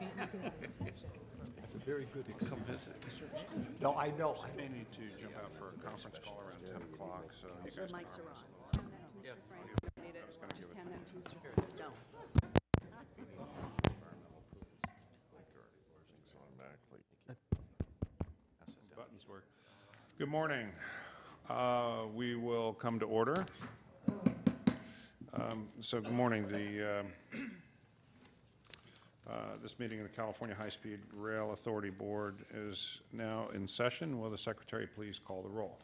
It's a very good Come visit. No, I know. I may need to jump out for a conference call around 10 o'clock, so you The guys can mics are on. Just hand that to Mr. Frank. No. Buttons work. Good morning. We will come to order. So good morning. This meeting of the California High-Speed Rail Authority Board is now in session. Will the secretary please call the roll?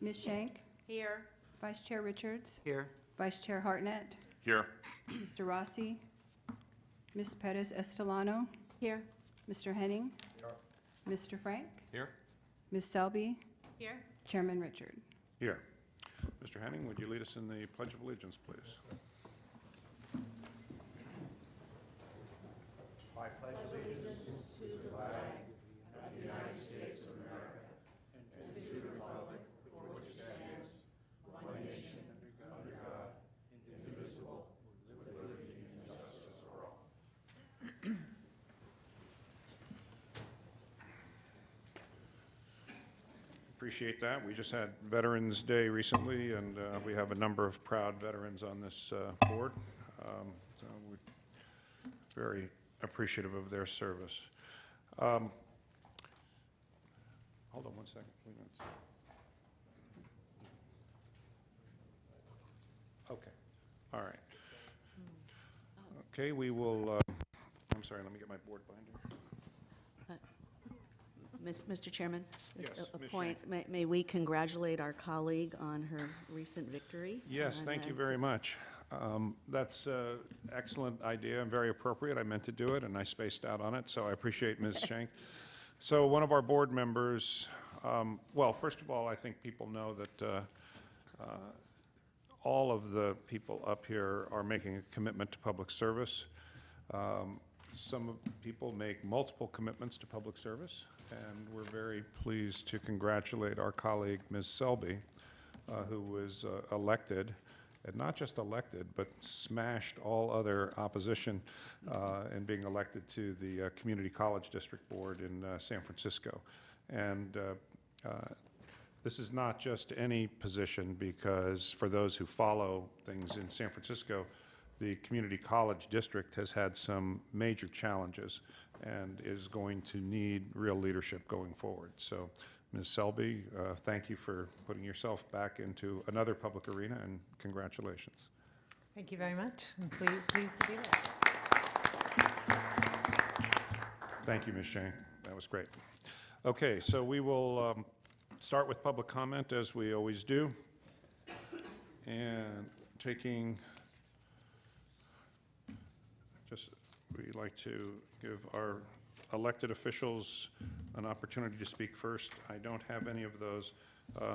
Ms. Shank? Here. Vice Chair Richards? Here. Vice Chair Hartnett? Here. Mr. Rossi? Ms. Perez Estelano? Here. Mr. Henning? Mr. Frank? Here. Ms. Selby? Here. Chairman Richard? Here. Mr. Henning, would you lead us in the Pledge of Allegiance, please? I pledge allegiance to the flag of the United States of America and to the republic for which it stands, one nation, under God, indivisible, with liberty and justice for all. Appreciate that. We just had Veterans Day recently, and we have a number of proud veterans on this board. So we're very appreciative of their service. Hold on one second. Wait a minute. Okay. All right. Okay, we will, I'm sorry, let me get my board binder. Mr. Chairman, Yes, just a Ms. point. May we congratulate our colleague on her recent victory? Yes, thank you very much. That's an excellent idea and very appropriate. I meant to do it, and I spaced out on it, so I appreciate Ms. Shank. So one of our board members, well, first of all, I think people know that all of the people up here are making a commitment to public service. Some people make multiple commitments to public service, and we're very pleased to congratulate our colleague, Ms. Selby, who was elected, and not just elected, but smashed all other opposition in being elected to the Community College District Board in San Francisco. And this is not just any position, because for those who follow things in San Francisco, the Community College District has had some major challenges and is going to need real leadership going forward. So, Ms. Selby, thank you for putting yourself back into another public arena, and congratulations. Thank you very much. I'm pleased to be there. Thank you, Ms. Shank. That was great. Okay, so we will start with public comment, as we always do. And we'd like to give our elected officials an opportunity to speak first. I don't have any of those.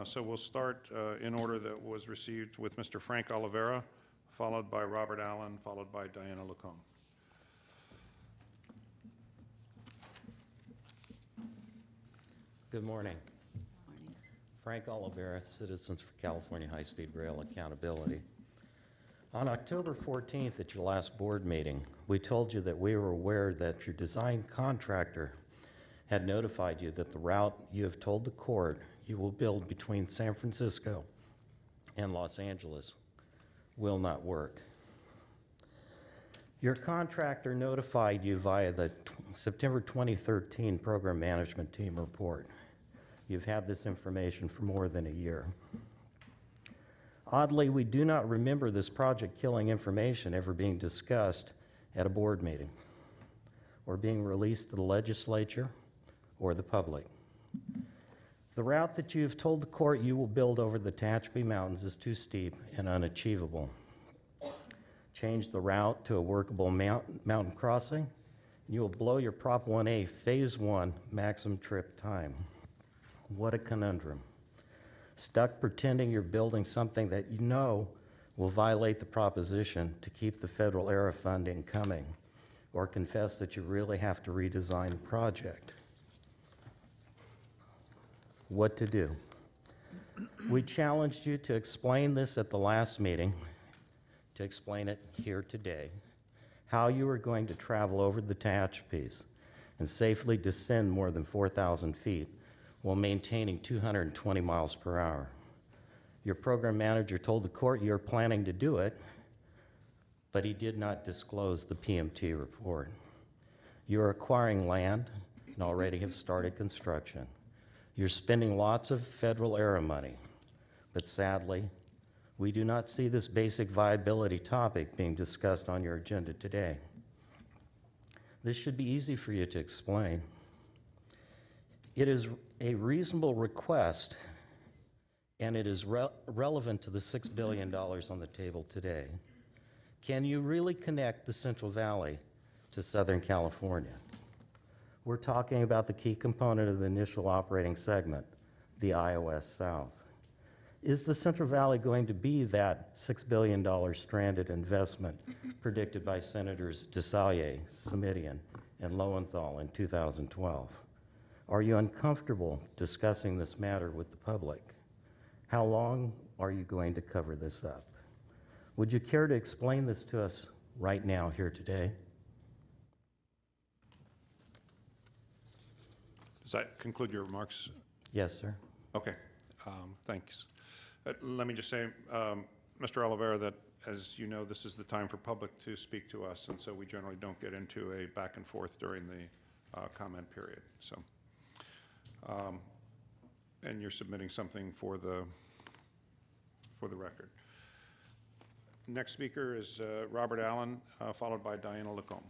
So we'll start in order that was received with Mr. Frank Oliveira, followed by Robert Allen, followed by Diana Lacombe. Good morning. Frank Oliveira, Citizens for California High-Speed Rail Accountability. On October 14th at your last board meeting, we told you that we were aware that your design contractor had notified you that the route you have told the court you will build between San Francisco and Los Angeles will not work. Your contractor notified you via the September 2013 Program Management Team report. You've had this information for more than a year. Oddly, we do not remember this project-killing information ever being discussed at a board meeting or being released to the legislature or the public. The route that you've told the court you will build over the Tehachapi Mountains is too steep and unachievable. Change the route to a workable mountain crossing, and you will blow your Prop 1A Phase 1 maximum trip time. What a conundrum. Stuck pretending you're building something that you know will violate the proposition to keep the federal era funding coming, or confess that you really have to redesign the project. What to do? We challenged you to explain this at the last meeting, to explain it here today. how you are going to travel over the attached piece and safely descend more than 4,000 feet while maintaining 220 miles per hour. Your program manager told the court you are planning to do it, but he did not disclose the PMT report. You are acquiring land and already have started construction. You're spending lots of federal ERA money, but sadly, we do not see this basic viability topic being discussed on your agenda today. This should be easy for you to explain. It is a reasonable request, and it is relevant to the $6 billion on the table today. Can you really connect the Central Valley to Southern California? We're talking about the key component of the initial operating segment, the iOS South. Is the Central Valley going to be that $6 billion stranded investment predicted by Senators DeSalle, Simitian, and Lowenthal in 2012? Are you uncomfortable discussing this matter with the public? How long are you going to cover this up? Would you care to explain this to us right now here today? Does that conclude your remarks? Yes, sir. Okay, thanks. Let me just say, Mr. Oliveira, that as you know, this is the time for public to speak to us, and so we generally don't get into a back and forth during the comment period. So, and you're submitting something for the record. Next speaker is Robert Allen, followed by Diana Lacombe.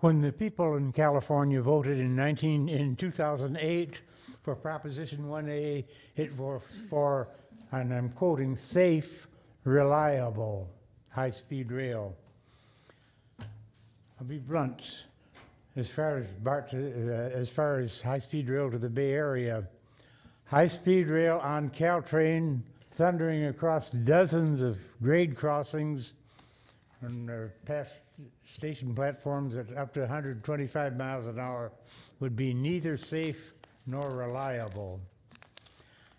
When the people in California voted in 2008 for Proposition 1A, it was for, and I'm quoting, safe, reliable, high-speed rail. I'll be blunt. As far as high-speed rail to the Bay Area, high-speed rail on Caltrain thundering across dozens of grade crossings and past station platforms at up to 125 miles an hour would be neither safe nor reliable.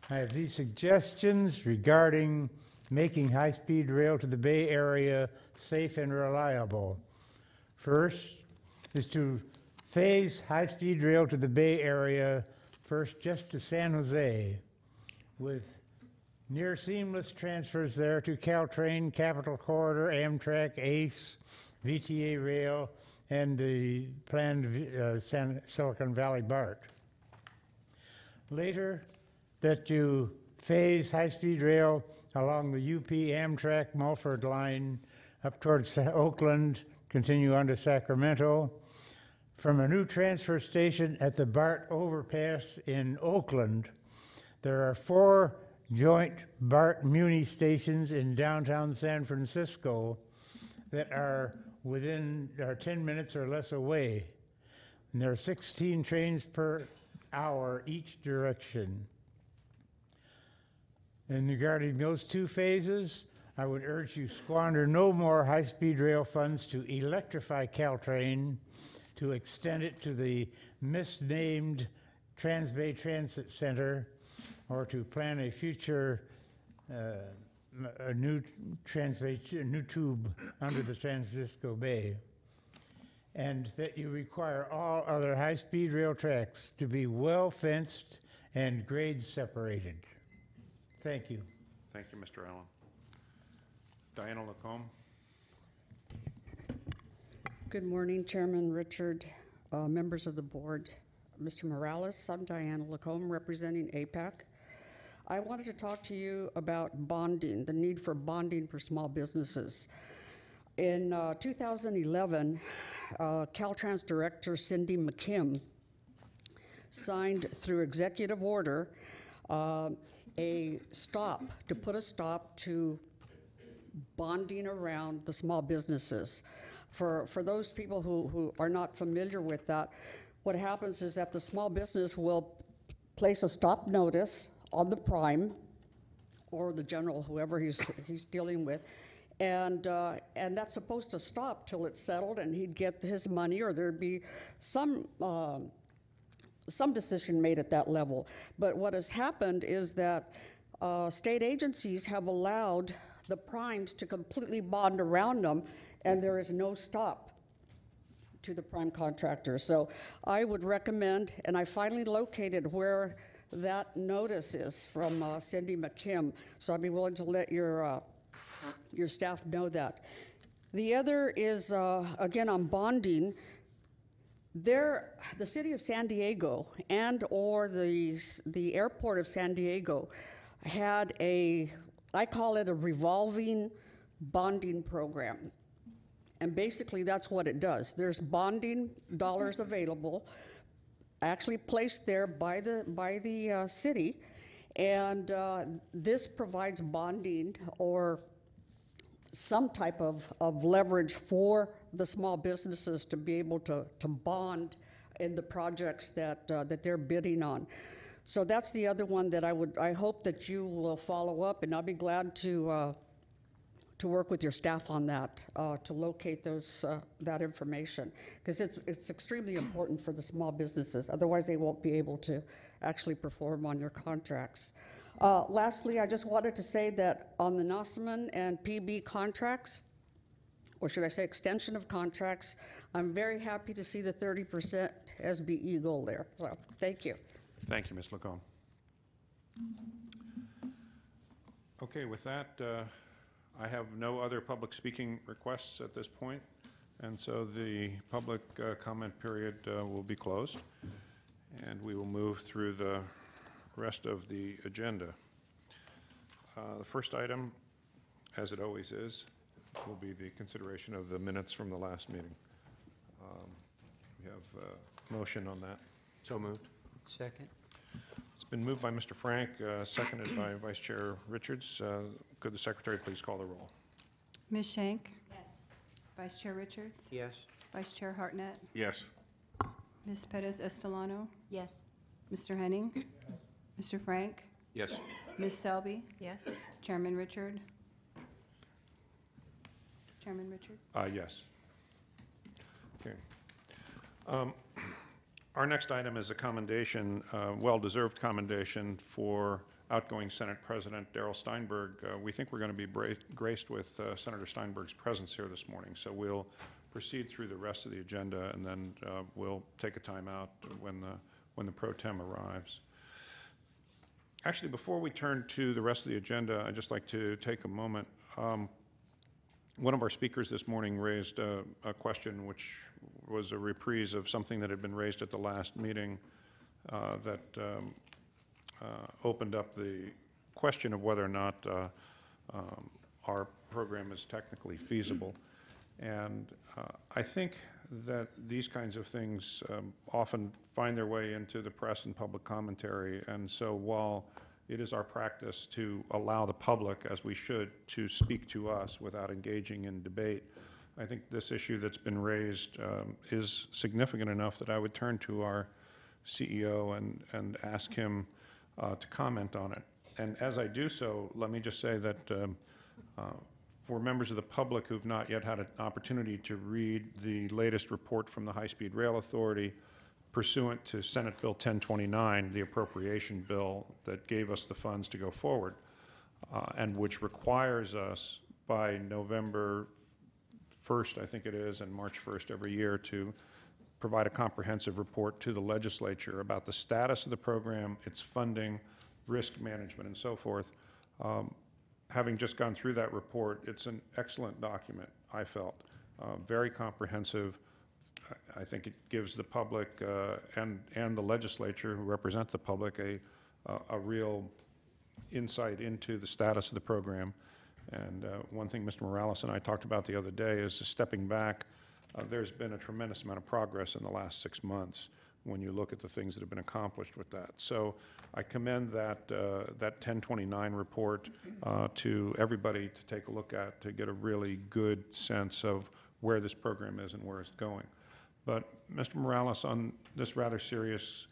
I have these suggestions regarding making high-speed rail to the Bay Area safe and reliable. First is to phase high-speed rail to the Bay Area first just to San Jose, with near seamless transfers there to Caltrain, Capital Corridor, Amtrak, ACE, VTA Rail, and the planned Silicon Valley BART. Later, that you phase high-speed rail along the UP Amtrak Mulford line up towards Oakland, continue on to Sacramento. From a new transfer station at the BART overpass in Oakland, there are 4 joint BART Muni stations in downtown San Francisco that are 10 minutes or less away. And there are 16 trains per hour each direction. And regarding those 2 phases, I would urge you squander no more high-speed rail funds to electrify Caltrain, to extend it to the misnamed Transbay Transit Center, or to plan a future a new tube under the San Francisco Bay. And that you require all other high-speed rail tracks to be well fenced and grade separated. Thank you. Thank you, Mr. Allen. Diana Lacombe. Good morning, Chairman Richard, members of the board, Mr. Morales. I'm Diana Lacombe, representing APAC. I wanted to talk to you about bonding, the need for bonding for small businesses. In 2011, Caltrans Director Cindy McKim signed through executive order to put a stop to bonding around the small businesses. For those people who are not familiar with that, what happens is that the small business will place a stop notice on the prime or the general, whoever he's dealing with, and that's supposed to stop till it's settled and he'd get his money, or there'd be some some decision made at that level. But what has happened is that state agencies have allowed the primes to completely bond around them, and there is no stop to the prime contractor. So I would recommend, and I finally located where that notice is from Cindy McKim, so I'd be willing to let your staff know that. The other is, again, on bonding. The city of San Diego and or the airport of San Diego had I call it a revolving bonding program. And basically that's what it does. There's bonding dollars available, actually placed there by the city, and this provides bonding or some type of leverage for the small businesses to be able to bond in the projects that they're bidding on. So that's the other one that I hope that you will follow up, and I'll be glad to work with your staff on that, to locate that information, because it's extremely important for the small businesses. Otherwise, they won't be able to actually perform on your contracts. Lastly, I just wanted to say that on the Nossaman and PB contracts, or should I say extension of contracts, I'm very happy to see the 30% SBE goal there. So thank you. Thank you, Ms. Lacombe. Okay, with that, I have no other public speaking requests at this point, and so the public comment period will be closed, and we will move through the rest of the agenda. The first item, as it always is, will be the consideration of the minutes from the last meeting. We have a motion on that. So moved. Second. It's been moved by Mr. Frank, seconded by Vice Chair Richards. Could the Secretary please call the roll? Ms. Shank? Yes. Vice Chair Richards? Yes. Vice Chair Hartnett? Yes. Ms. Perez Estelano? Yes. Mr. Henning? Mr. Frank? Yes. Ms. Selby? Yes. Chairman Richard? Chairman Richard? Yes. Okay. Our next item is a commendation, well-deserved commendation for outgoing Senate President Darrell Steinberg. We think we're going to be graced with Senator Steinberg's presence here this morning, so we'll proceed through the rest of the agenda, and then we'll take a time out when the pro tem arrives. Actually, before we turn to the rest of the agenda, I'd just like to take a moment. One of our speakers this morning raised a question which was a reprise of something that had been raised at the last meeting that opened up the question of whether or not our program is technically feasible. And I think that these kinds of things often find their way into the press and public commentary. And so while it is our practice to allow the public, as we should, to speak to us without engaging in debate, I think this issue that's been raised is significant enough that I would turn to our CEO and ask him to comment on it. And as I do so, let me just say that for members of the public who've not yet had an opportunity to read the latest report from the High-Speed Rail Authority pursuant to Senate Bill 1029, the appropriation bill that gave us the funds to go forward, and which requires us by November 1st, I think it is, and March 1st every year to provide a comprehensive report to the legislature about the status of the program, its funding, risk management, and so forth. Having just gone through that report, it's an excellent document, I felt, very comprehensive. I think it gives the public and the legislature who represent the public a real insight into the status of the program. And one thing Mr. Morales and I talked about the other day is stepping back. There's been a tremendous amount of progress in the last 6 months when you look at the things that have been accomplished with that. So I commend that 1029 report to everybody to take a look at to get a really good sense of where this program is and where it's going. But Mr. Morales, on this rather serious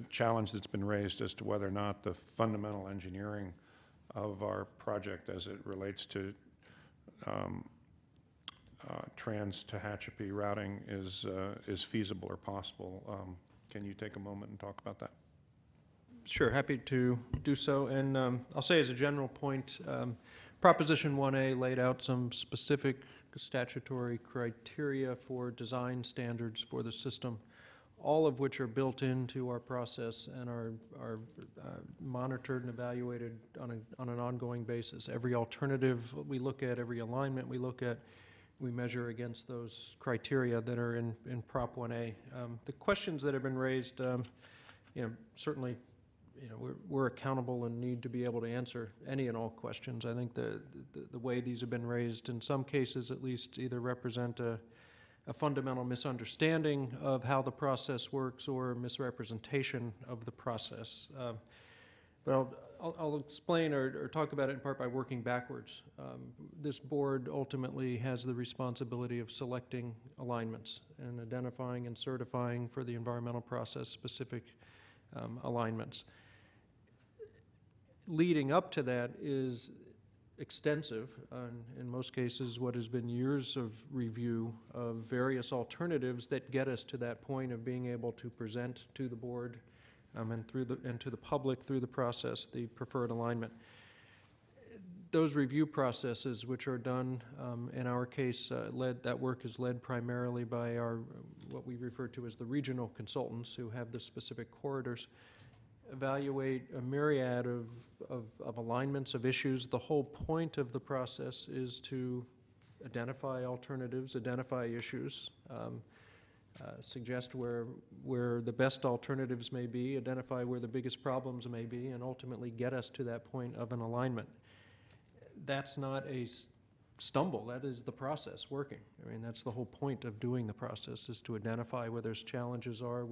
challenge that's been raised as to whether or not the fundamental engineering of our project as it relates to trans-Tehachapi routing is feasible or possible. Can you take a moment and talk about that? Sure, happy to do so. And I'll say as a general point, Proposition 1A laid out some specific statutory criteria for design standards for the system, all of which are built into our process and are monitored and evaluated on an ongoing basis. Every alternative we look at, every alignment we look at, we measure against those criteria that are in Prop 1A. The questions that have been raised, certainly, we're accountable and need to be able to answer any and all questions. I think the way these have been raised, in some cases at least, either represent a fundamental misunderstanding of how the process works or a misrepresentation of the process. But I'll explain or talk about it in part by working backwards. This board ultimately has the responsibility of selecting alignments and identifying and certifying for the environmental process specific alignments. Leading up to that is extensive, in most cases what has been years of review of various alternatives that get us to that point of being able to present to the board and to the public through the process the preferred alignment. Those review processes, which are done, in our case, that work is led primarily by what we refer to as the regional consultants who have the specific corridors, evaluate a myriad of alignments of issues. The whole point of the process is to identify alternatives, identify issues, suggest where the best alternatives may be, identify where the biggest problems may be, and ultimately get us to that point of an alignment. That's not a stumble. That is the process working. I mean, that's the whole point of doing the process, is to identify where those challenges are,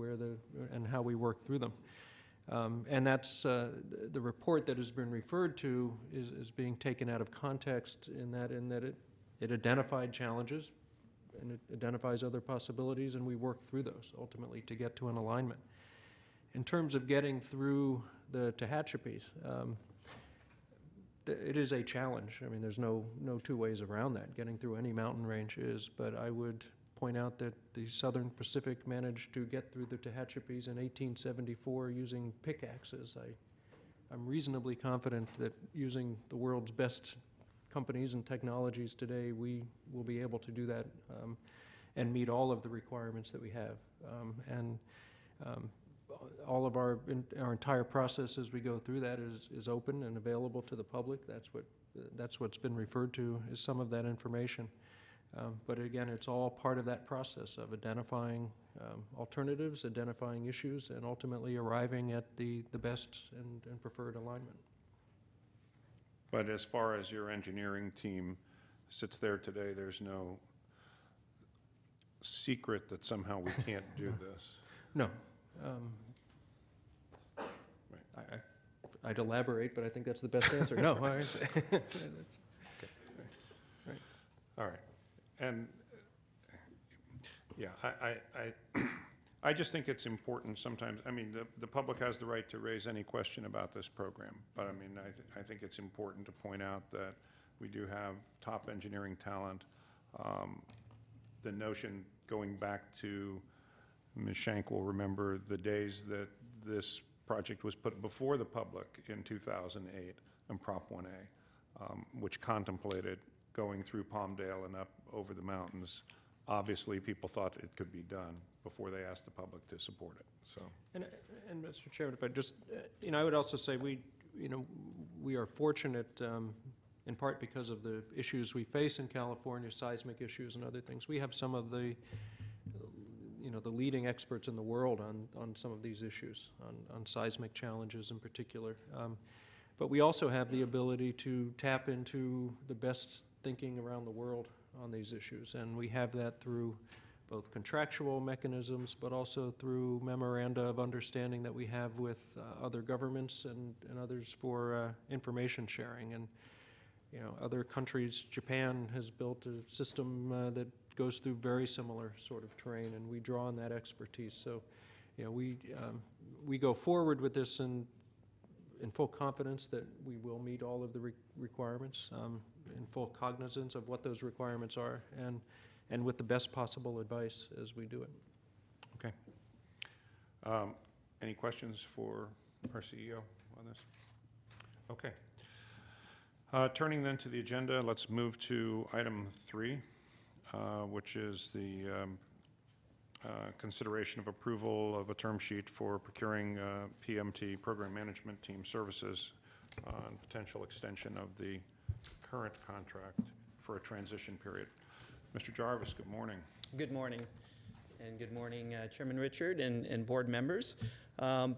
and how we work through them. And that's the report that has been referred to is being taken out of context in that it identified challenges and it identifies other possibilities, and we work through those ultimately to get to an alignment. In terms of getting through the Tehachapi's, it is a challenge. I mean, there's no two ways around that. Getting through any mountain range is, but I would point out that the Southern Pacific managed to get through the Tehachapi's in 1874 using pickaxes. I'm reasonably confident that using the world's best companies and technologies today, we will be able to do that and meet all of the requirements that we have. All of our entire process as we go through that is open and available to the public. That's what's been referred to as some of that information. But again, it's all part of that process of identifying alternatives, identifying issues, and ultimately arriving at the best and preferred alignment. But as far as your engineering team sits there today, there's no secret that somehow we can't do this. No. I'd elaborate, but I think that's the best answer. No. Okay. Right. All right. And yeah, I just think it's important sometimes. I mean, the public has the right to raise any question about this program, but I mean, I think it's important to point out that we do have top engineering talent. The notion going back to, Ms. Shank will remember the days that this project was put before the public in 2008 in Prop 1A, which contemplated going through Palmdale and up over the mountains. Obviously, people thought it could be done before they asked the public to support it. So, and Mr. Chairman, if I just, I would also say we are fortunate in part because of the issues we face in California, seismic issues and other things. We have some of the the leading experts in the world on some of these issues, on seismic challenges in particular. But we also have the ability to tap into the best thinking around the world on these issues, and we have that through both contractual mechanisms, but also through memoranda of understanding that we have with other governments and others for information sharing. And other countries, Japan has built a system that goes through very similar sort of terrain, and we draw on that expertise. So, we go forward with this in full confidence that we will meet all of the requirements, in full cognizance of what those requirements are, and with the best possible advice as we do it. okay. Any questions for our CEO on this? Okay. Turning then to the agenda, let's move to item 3, which is the consideration of approval of a term sheet for procuring PMT, Program Management Team Services, on potential extension of the current contract for a transition period. Mr. Jarvis, good morning. Good morning. And good morning, Chairman Richard and board members. Can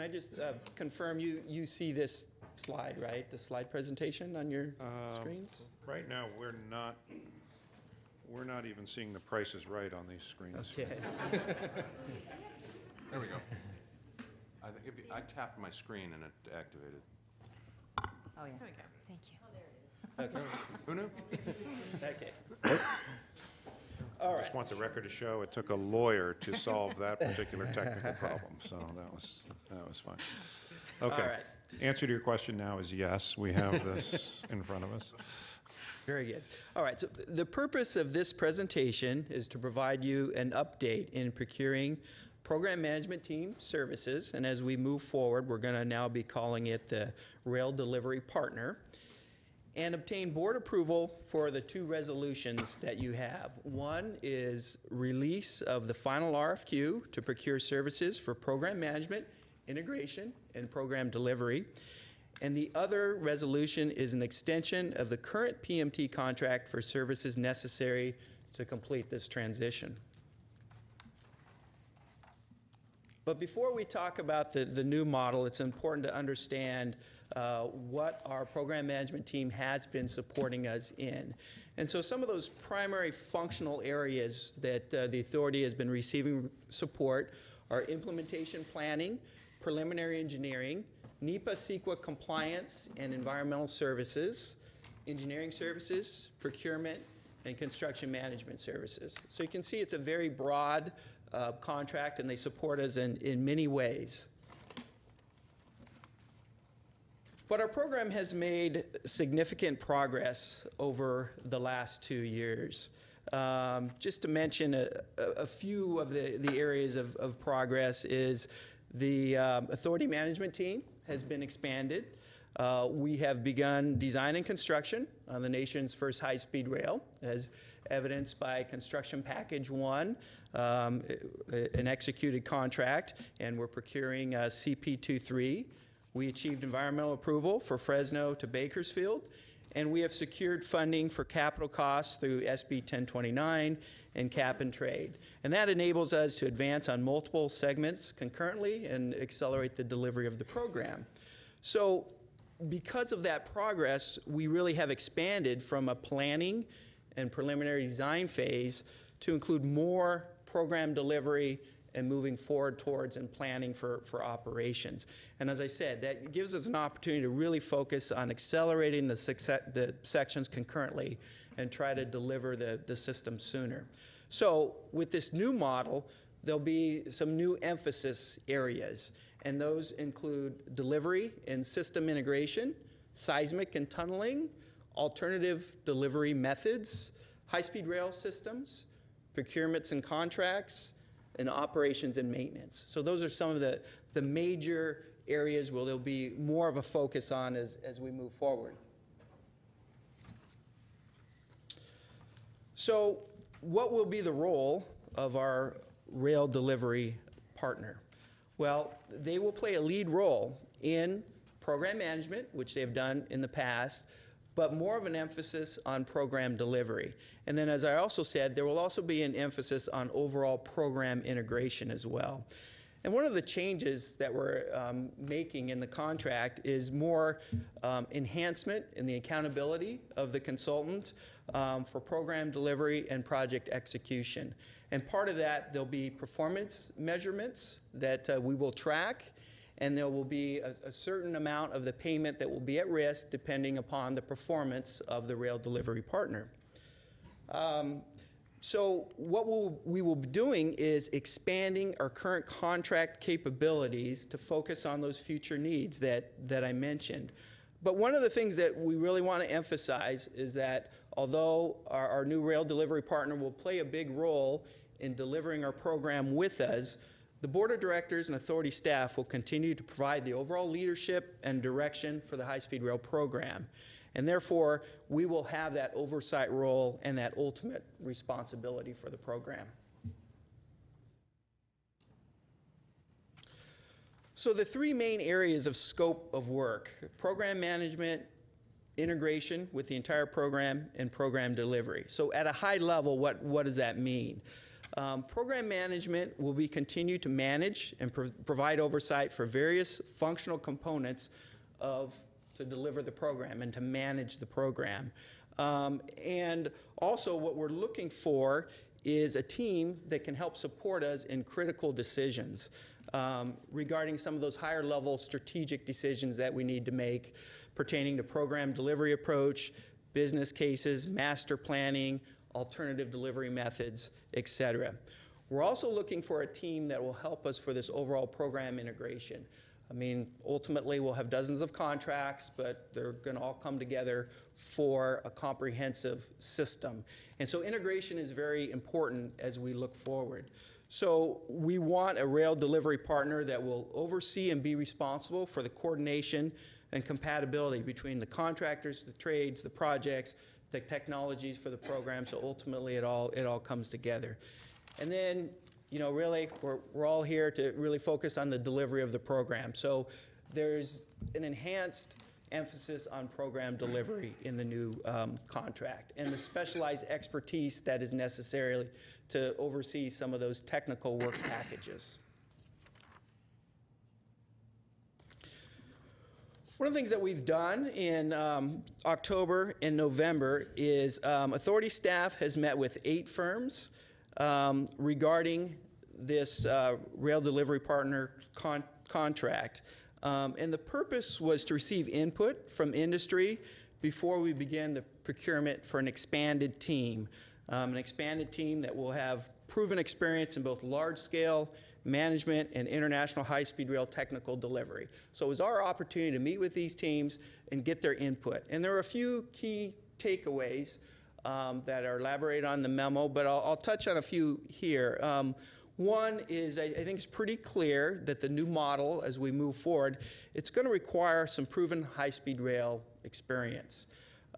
I just confirm you see this slide, right? The slide presentation on your screens? Right now, we're not even seeing the prices right on these screens. Okay. There we go. I tapped my screen and it activated. Oh, yeah. There we go. Thank you. Okay. Who knew? Okay. All I right. just want the record to show it took a lawyer to solve that particular technical problem, so that was fine. Okay. All right. Answer to your question now is yes, we have this in front of us. Very good. All right, so the purpose of this presentation is to provide you an update in procuring program management team services, and as we move forward, we're going to now be calling it the Rail Delivery Partner, and obtain board approval for the 2 resolutions that you have. One is release of the final RFQ to procure services for program management, integration, and program delivery. And the other resolution is an extension of the current PMT contract for services necessary to complete this transition. But before we talk about the new model, it's important to understand what our program management team has been supporting us in. And so some of those primary functional areas that the authority has been receiving support are implementation planning, preliminary engineering, NEPA CEQA compliance and environmental services, engineering services, procurement, and construction management services. So you can see it's a very broad contract, and they support us in many ways. But our program has made significant progress over the last 2 years. Just to mention a few of the areas of progress is the authority management team has been expanded. We have begun design and construction on the nation's first high-speed rail, as evidenced by Construction Package 1, an executed contract, and we're procuring CP23. We achieved environmental approval for Fresno to Bakersfield, and we have secured funding for capital costs through SB 1029 and cap and trade. And that enables us to advance on multiple segments concurrently and accelerate the delivery of the program. So because of that progress, we really have expanded from a planning and preliminary design phase to include more program delivery and moving forward towards and planning for operations. And as I said, that gives us an opportunity to really focus on accelerating the sections concurrently and try to deliver the system sooner. So with this new model, there'll be some new emphasis areas, and those include delivery and system integration, seismic and tunneling, alternative delivery methods, high-speed rail systems, procurements and contracts, and operations and maintenance. So those are some of the major areas where there'll be more of a focus on as we move forward. So what will be the role of our rail delivery partner? Well, they will play a lead role in program management, which they've done in the past, but more of an emphasis on program delivery. And then, as I also said, there will also be an emphasis on overall program integration as well. And one of the changes that we're making in the contract is more enhancement in the accountability of the consultant for program delivery and project execution. And part of that, there'll be performance measurements that we will track, and there will be a certain amount of the payment that will be at risk depending upon the performance of the rail delivery partner. So what we will be doing is expanding our current contract capabilities to focus on those future needs that I mentioned. But one of the things that we really want to emphasize is that although our new rail delivery partner will play a big role in delivering our program with us, The Board of Directors and authority staff will continue to provide the overall leadership and direction for the high-speed rail program. And therefore, we will have that oversight role and that ultimate responsibility for the program. So the three main areas of scope of work: program management, integration with the entire program, and program delivery. So at a high level, what does that mean? Program management will be continued to manage and provide oversight for various functional components to deliver the program and to manage the program. And also what we're looking for is a team that can help support us in critical decisions regarding some of those higher level strategic decisions that we need to make pertaining to program delivery approach, business cases, master planning, alternative delivery methods, etc. We're also looking for a team that will help us for this overall program integration. I mean, ultimately we'll have dozens of contracts, but they're going to all come together for a comprehensive system. And so integration is very important as we look forward. So we want a rail delivery partner that will oversee and be responsible for the coordination and compatibility between the contractors, the trades, the projects, the technologies for the program, so ultimately it all comes together. And then, you know, really, we're all here to really focus on the delivery of the program. So there's an enhanced emphasis on program delivery in the new contract and the specialized expertise that is necessary to oversee some of those technical work packages. One of the things that we've done in October and November is authority staff has met with 8 firms regarding this rail delivery partner contract. And the purpose was to receive input from industry before we begin the procurement for an expanded team that will have proven experience in both large-scale management and international high-speed rail technical delivery. So it was our opportunity to meet with these teams and get their input. And there are a few key takeaways that are elaborated on in the memo, but I'll touch on a few here. One is, I think it's pretty clear that the new model, as we move forward, it's going to require some proven high-speed rail experience.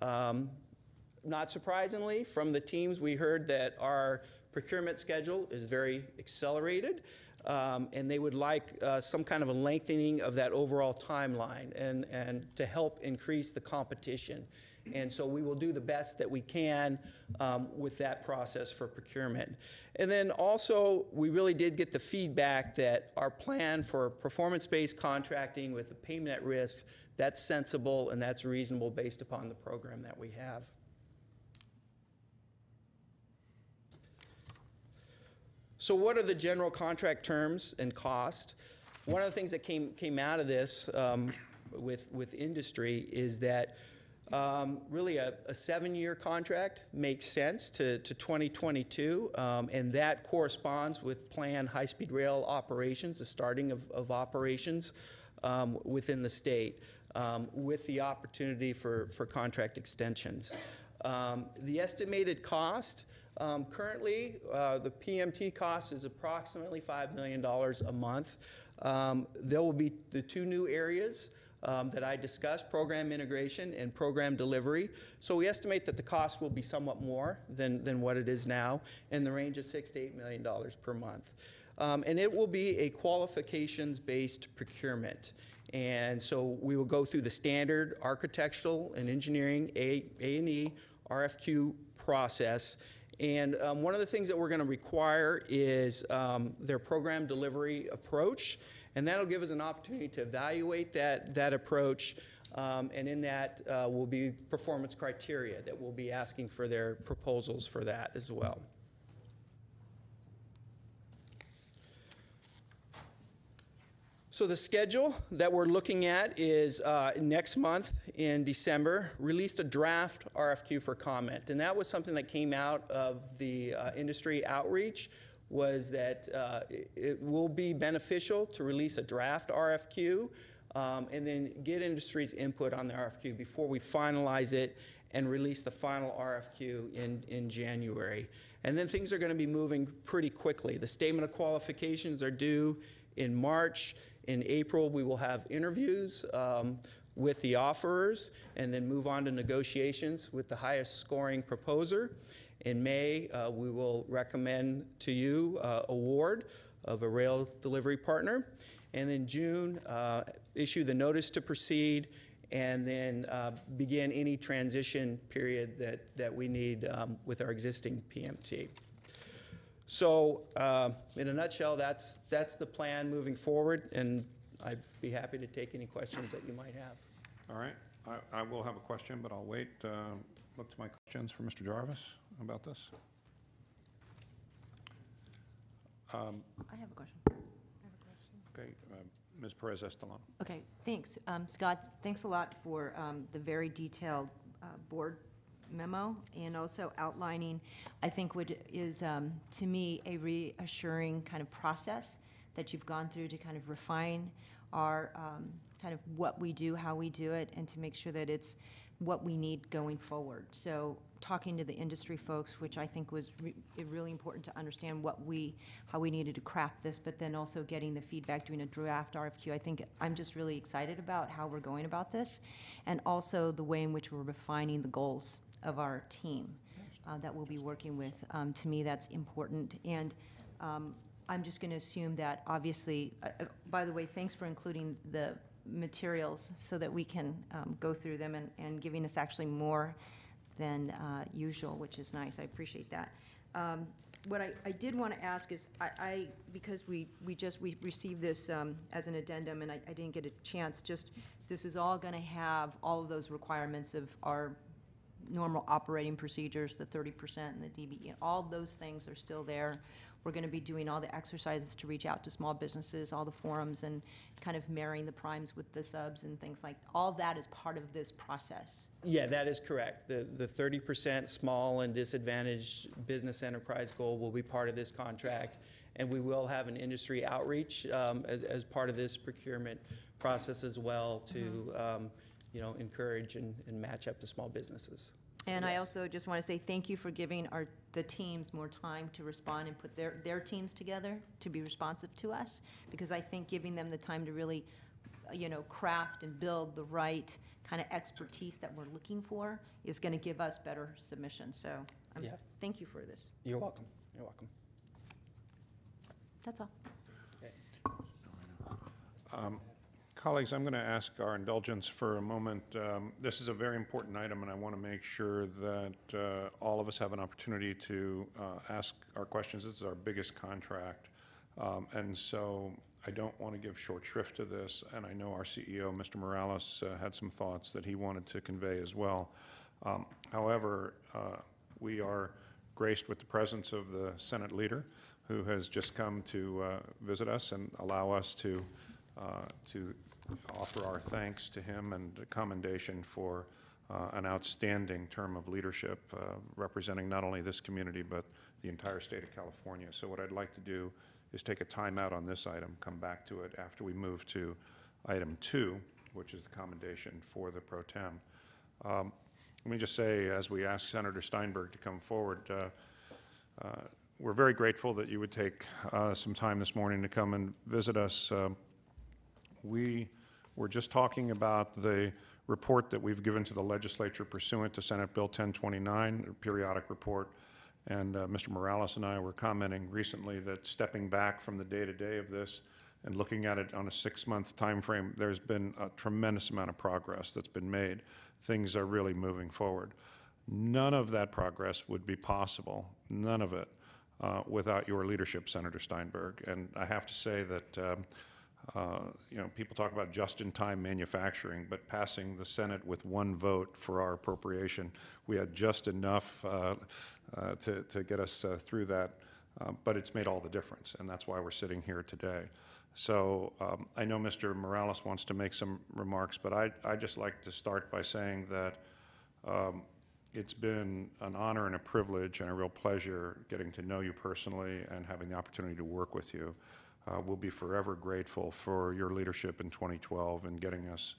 Not surprisingly, from the teams, we heard that our procurement schedule is very accelerated, and they would like some kind of a lengthening of that overall timeline and to help increase the competition. And so we will do the best that we can with that process for procurement. And then also, we really did get the feedback that our plan for performance-based contracting with the payment at risk, that's sensible and that's reasonable based upon the program that we have. So what are the general contract terms and cost? One of the things that came out of this with industry is that really a 7-year contract makes sense to 2022, and that corresponds with planned high-speed rail operations, the starting of operations within the state, with the opportunity for contract extensions. The estimated cost, currently the PMT cost is approximately $5 million a month. There will be the 2 new areas that I discussed, program integration and program delivery. So we estimate that the cost will be somewhat more than what it is now, in the range of $6 to $8 million per month. And it will be a qualifications-based procurement. And so we will go through the standard architectural and engineering A&E RFQ process. And one of the things that we're going to require is their program delivery approach. And that'll give us an opportunity to evaluate that approach, and in that will be performance criteria that we'll be asking for their proposals for that as well. So the schedule that we're looking at is next month in December, released a draft RFQ for comment. And that was something that came out of the industry outreach, was that it will be beneficial to release a draft RFQ and then get industry's input on the RFQ before we finalize it and release the final RFQ in January. And then things are going to be moving pretty quickly. The statement of qualifications are due in March. In April, we will have interviews with the offerers and then move on to negotiations with the highest scoring proposer. In May, we will recommend to you award of a rail delivery partner. And then June, issue the notice to proceed, and then begin any transition period that we need with our existing PMT. So in a nutshell, that's the plan moving forward, and I'd be happy to take any questions that you might have. All right. I will have a question, but I'll wait. Look to my questions for Mr. Jarvis about this. I have a question. Okay, Ms. Perez-Estalon. Okay, thanks. Scott, thanks a lot for the very detailed board memo and also outlining, I think, what is, to me, a reassuring kind of process that you've gone through to kind of refine our kind of what we do, how we do it, and to make sure that it's what we need going forward. So talking to the industry folks, which I think was really important to understand how we needed to craft this, but then also getting the feedback, doing a draft RFQ. I think I'm just really excited about how we're going about this, and also the way in which we're refining the goals of our team that we'll be working with. To me, that's important. And I'm just going to assume that, obviously, by the way, thanks for including the materials so that we can go through them and giving us actually more than usual, which is nice. I appreciate that. What I did want to ask is, because we received this as an addendum, and I didn't get a chance, just this is all going to have all of those requirements of our normal operating procedures, the 30% and the DB, all those things are still there. We're going to be doing all the exercises to reach out to small businesses, all the forums, and kind of marrying the primes with the subs and things like all that is part of this process. Yeah, that is correct. The 30% small and disadvantaged business enterprise goal will be part of this contract, and we will have an industry outreach as part of this procurement process as well to encourage and match up to small businesses. And yes. I also just want to say thank you for giving the teams more time to respond and put their teams together to be responsive to us, because I think giving them the time to really, craft and build the right kind of expertise that we're looking for is going to give us better submissions. So thank you for this. You're welcome. You're welcome. That's all. Okay. Colleagues, I'm going to ask our indulgence for a moment. This is a very important item, and I want to make sure that all of us have an opportunity to ask our questions. This is our biggest contract, and so I don't want to give short shrift to this, and I know our CEO, Mr. Morales, had some thoughts that he wanted to convey as well. However, we are graced with the presence of the Senate leader, who has just come to visit us and allow us to offer our thanks to him and a commendation for an outstanding term of leadership representing not only this community but the entire state of California. So what I'd like to do is take a time out on this item, come back to it after we move to item 2, which is the commendation for the pro tem. Let me just say, as we ask Senator Steinberg to come forward, we're very grateful that you would take some time this morning to come and visit us. We were just talking about the report that we've given to the legislature pursuant to Senate Bill 1029, a periodic report, and Mr. Morales and I were commenting recently that stepping back from the day-to-day of this and looking at it on a 6-month time frame, there's been a tremendous amount of progress that's been made. Things are really moving forward. None of that progress would be possible, none of it, without your leadership, Senator Steinberg. And I have to say that people talk about just-in-time manufacturing, but passing the Senate with 1 vote for our appropriation, we had just enough to get us through that, but it's made all the difference, and that's why we're sitting here today. So I know Mr. Morales wants to make some remarks, but I'd just like to start by saying that it's been an honor and a privilege and a real pleasure getting to know you personally and having the opportunity to work with you. We'll be forever grateful for your leadership in 2012 and getting us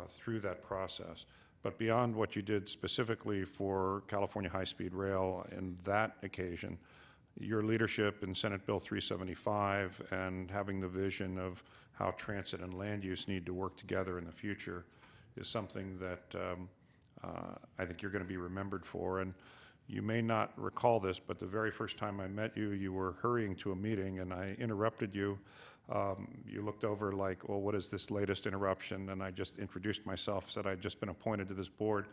through that process. But beyond what you did specifically for California High-Speed Rail in that occasion, your leadership in Senate Bill 375 and having the vision of how transit and land use need to work together in the future is something that I think you're going to be remembered for. And you may not recall this, but the very first time I met you, you were hurrying to a meeting and I interrupted you. You looked over like, well, what is this latest interruption? And I just introduced myself, said I'd just been appointed to this board,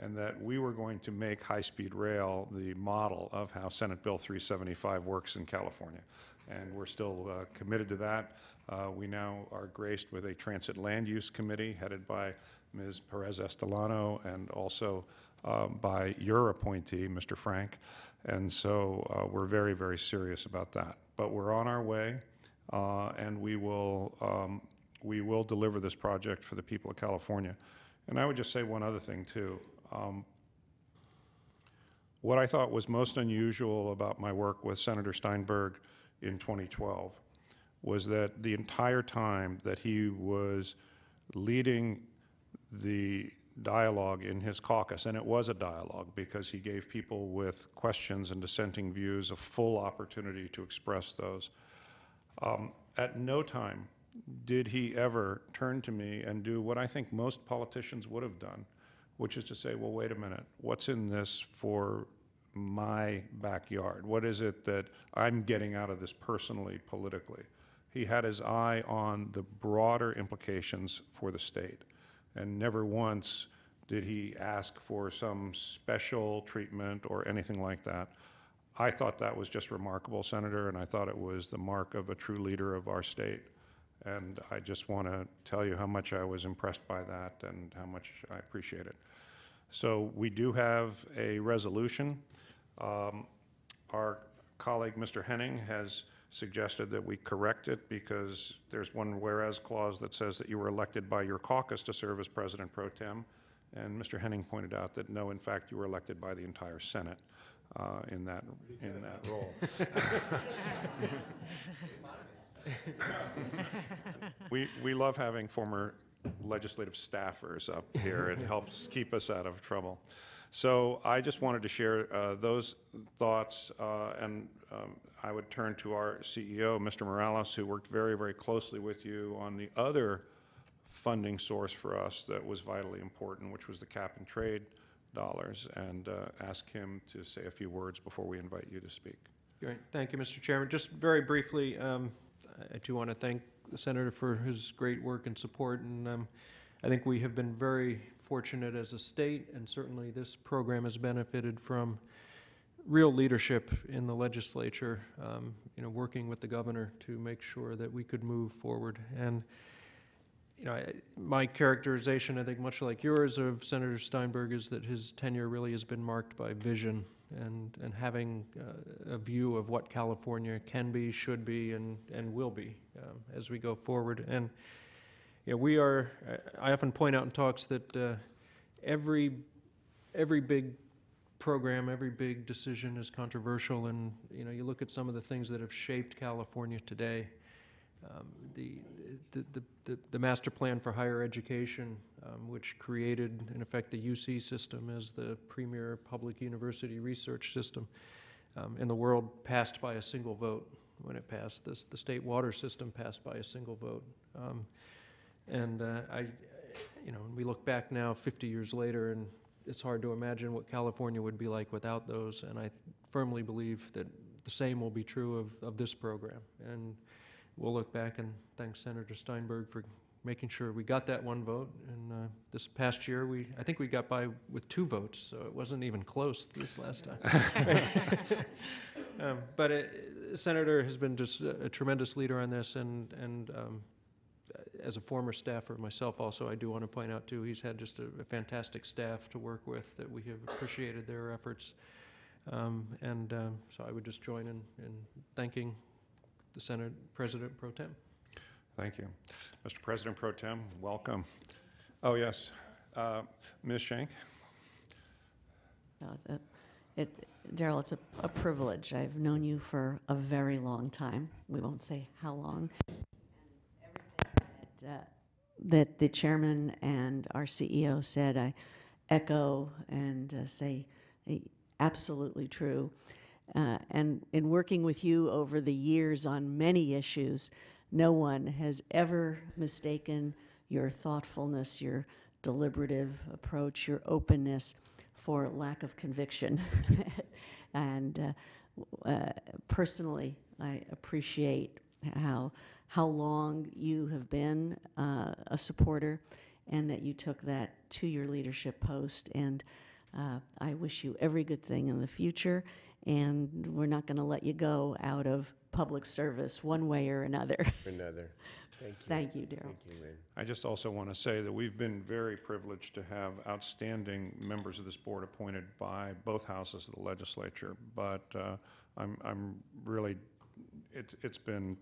and that we were going to make high-speed rail the model of how Senate Bill 375 works in California. And we're still committed to that. We now are graced with a Transit Land Use Committee headed by Ms. Perez-Estelano and also by your appointee, Mr. Frank. And so we're very, very serious about that. But we're on our way, and we will deliver this project for the people of California. And I would just say one other thing, too. What I thought was most unusual about my work with Senator Steinberg in 2012 was that the entire time that he was leading the dialogue in his caucus, and it was a dialogue because he gave people with questions and dissenting views a full opportunity to express those. At no time did he ever turn to me and do what I think most politicians would have done, which is to say, well, wait a minute, what's in this for my backyard? What is it that I'm getting out of this personally, politically? He had his eye on the broader implications for the state, and never once did he ask for some special treatment or anything like that. I thought that was just remarkable, Senator, and I thought it was the mark of a true leader of our state. And I just want to tell you how much I was impressed by that and how much I appreciate it. So we do have a resolution. Our colleague, Mr. Henning, has suggested that we correct it because there's one whereas clause that says that you were elected by your caucus to serve as President Pro Tem. And Mr. Henning pointed out that no, in fact, you were elected by the entire Senate in that role. We love having former legislative staffers up here. It helps keep us out of trouble. So I just wanted to share those thoughts, and I would turn to our CEO, Mr. Morales, who worked very, very closely with you on the other funding source for us that was vitally important, which was the cap and trade dollars, and ask him to say a few words before we invite you to speak. Great. Thank you, Mr. Chairman. Just very briefly, I do want to thank the Senator for his great work and support, and I think we have been very fortunate as a state, and certainly this program has benefited from real leadership in the legislature, working with the governor to make sure that we could move forward. And my characterization, I think much like yours of Senator Steinberg, is that his tenure really has been marked by vision and having a view of what California can be, should be, and will be as we go forward. And I often point out in talks that every big program, every big decision is controversial, and you look at some of the things that have shaped California today. The master plan for higher education, which created, in effect, the UC system as the premier public university research system in the world, passed by a single vote when it passed. The state water system passed by a single vote. We look back now 50 years later, and it's hard to imagine what California would be like without those, and I firmly believe that the same will be true of this program. And we'll look back and thank Senator Steinberg for making sure we got that one vote. And this past year, I think we got by with 2 votes, so it wasn't even close this last time. But Senator has been just a tremendous leader on this, and as a former staffer myself also, I do want to point out too, he's had just a fantastic staff to work with, that we have appreciated their efforts. So I would just join in thanking the Senate President Pro Tem. Thank you. Mr. President Pro Tem, welcome. Oh, yes. Ms. Shank? Darrell, it's a privilege. I've known you for a very long time. We won't say how long. And everything that the chairman and our CEO said, echo and say absolutely true. And in working with you over the years on many issues, no one has ever mistaken your thoughtfulness, your deliberative approach, your openness for lack of conviction. And personally, I appreciate how long you have been a supporter, and that you took that to your leadership post. And I wish you every good thing in the future, and we're not going to let you go out of public service one way or another. Another. Thank you. Thank you, Darrell. Thank you, Lynn. I just also want to say that we've been very privileged to have outstanding members of this board appointed by both houses of the legislature. But I'm really, it's been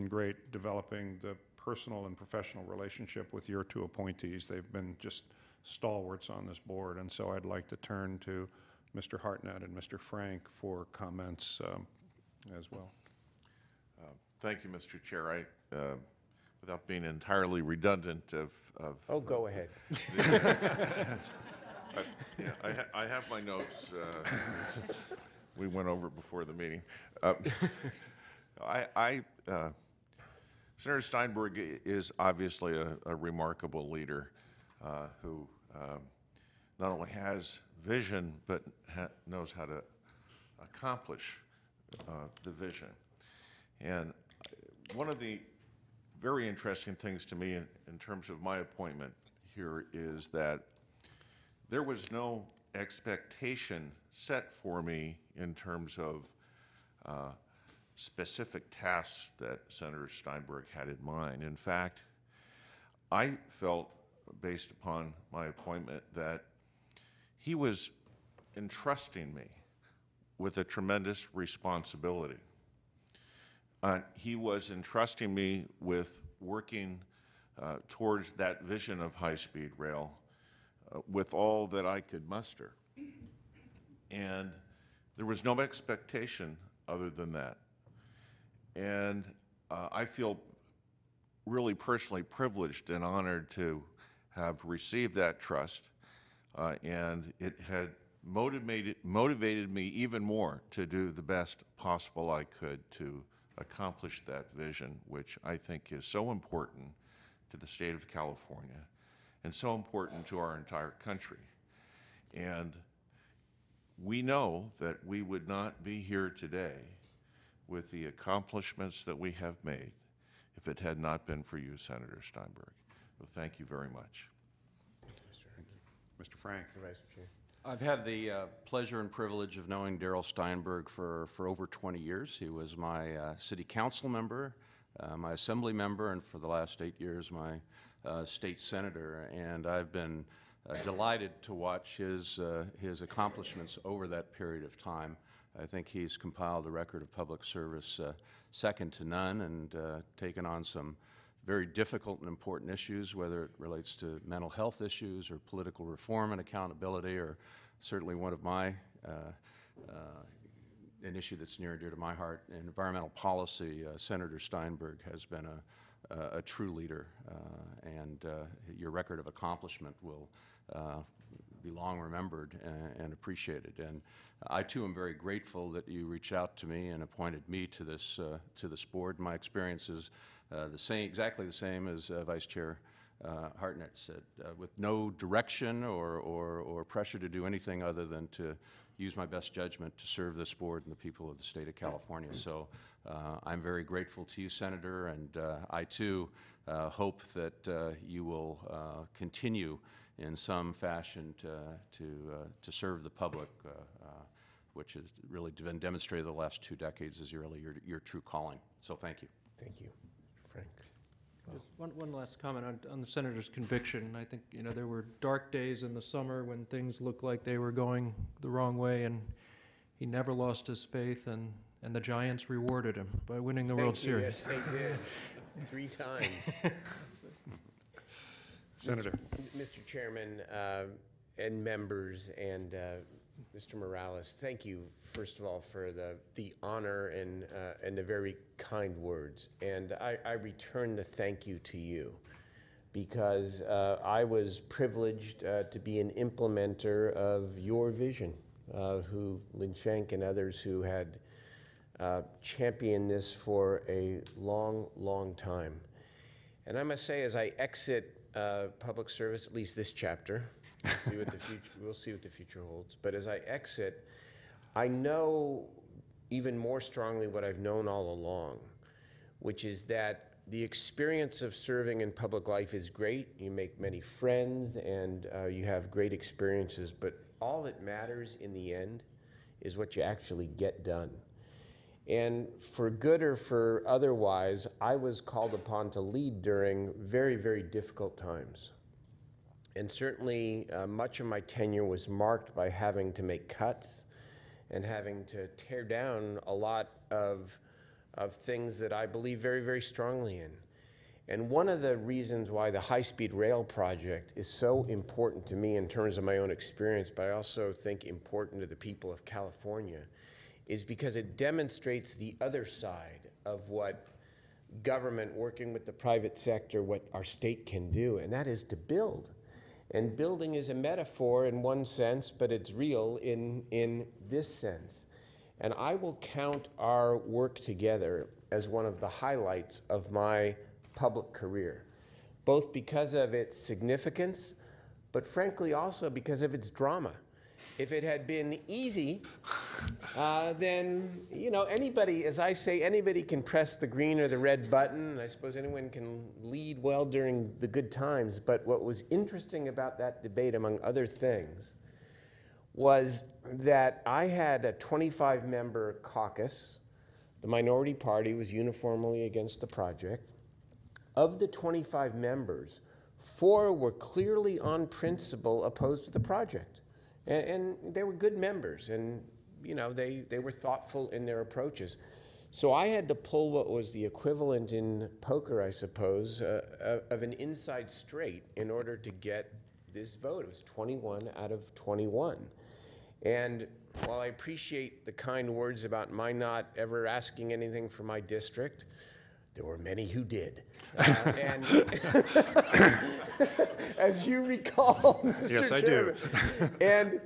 great developing the personal and professional relationship with your two appointees. They've been just stalwarts on this board, and so I'd like to turn to Mr. Hartnett and Mr. Frank for comments as well. Thank you, Mr. Chair. Without being entirely redundant Oh, go ahead. I have my notes. We went over it before the meeting. Senator Steinberg is obviously a remarkable leader who not only has vision, but knows how to accomplish the vision. And one of the very interesting things to me in terms of my appointment here is that there was no expectation set for me in terms of specific tasks that Senator Steinberg had in mind. In fact, I felt, based upon my appointment, that he was entrusting me with a tremendous responsibility. He was entrusting me with working towards that vision of high-speed rail with all that I could muster. And there was no expectation other than that. And I feel really personally privileged and honored to have received that trust, and it had motivated me even more to do the best possible I could to accomplish that vision, which I think is so important to the state of California and so important to our entire country. And we know that we would not be here today with the accomplishments that we have made if it had not been for you, Senator Steinberg. So thank you very much. Mr. Frank. Vice Chair. I've had the pleasure and privilege of knowing Darrell Steinberg for over 20 years. He was my city council member, my assembly member, and for the last 8 years, my state senator. And I've been delighted to watch his accomplishments over that period of time. I think he's compiled a record of public service second to none, and taken on some very difficult and important issues, whether it relates to mental health issues or political reform and accountability, or certainly one of my, an issue that's near and dear to my heart, in environmental policy. Senator Steinberg has been a true leader, and your record of accomplishment will be long remembered and appreciated. And I too am very grateful that you reached out to me and appointed me to this board. My experience is exactly the same as Vice Chair Hartnett said, with no direction or pressure to do anything other than to use my best judgment to serve this board and the people of the state of California. So I'm very grateful to you, Senator, and I too hope that you will continue in some fashion to serve the public, which has really been demonstrated the last 2 decades as your true calling. So thank you. Thank you. Frank. Just one last comment on the senator's conviction. I think, there were dark days in the summer when things looked like they were going the wrong way, and he never lost his faith, and the Giants rewarded him by winning the World Series. Yes, they did. 3 times. Senator. Mr. Chairman and members and Mr. Morales, thank you, first of all, for the honor and the very kind words. And I return the thank you to you, because I was privileged to be an implementer of your vision, who Lin Shank and others who had championed this for a long, long time. And I must say, as I exit public service, at least this chapter, we'll see what the future holds. But as I exit, I know even more strongly what I've known all along, which is that the experience of serving in public life is great. You make many friends and you have great experiences, but all that matters in the end is what you actually get done. And for good or for otherwise, I was called upon to lead during very, very difficult times. And certainly much of my tenure was marked by having to make cuts and having to tear down a lot of things that I believe very, very strongly in. And one of the reasons why the high-speed rail project is so important to me in terms of my own experience, but I also think important to the people of California, is because it demonstrates the other side of what government working with the private sector, what our state can do, and that is to build. And building is a metaphor in one sense, but it's real in this sense. And I will count our work together as one of the highlights of my public career, both because of its significance, but frankly also because of its drama. If it had been easy, then, you know, anybody, as I say, anybody can press the green or the red button. I suppose anyone can lead well during the good times. But what was interesting about that debate, among other things, was that I had a 25-member caucus. The minority party was uniformly against the project. Of the 25 members, 4 were clearly on principle opposed to the project. And they were good members, and you know, they were thoughtful in their approaches. So I had to pull what was the equivalent in poker, I suppose, of an inside straight in order to get this vote. It was 21 out of 21. And while I appreciate the kind words about my not ever asking anything for my district, there were many who did. And as you recall, Mr. Yes, I Chairman, do. And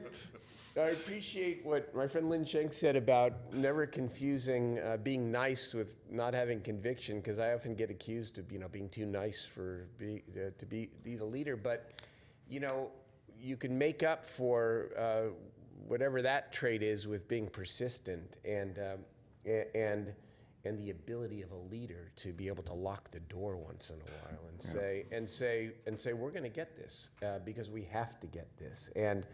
I appreciate what my friend Lin Shank said about never confusing being nice with not having conviction, because I often get accused of, you know, being too nice for to be the leader. But, you know, you can make up for whatever that trait is with being persistent and the ability of a leader to be able to lock the door once in a while and say we're going to get this because we have to get this. And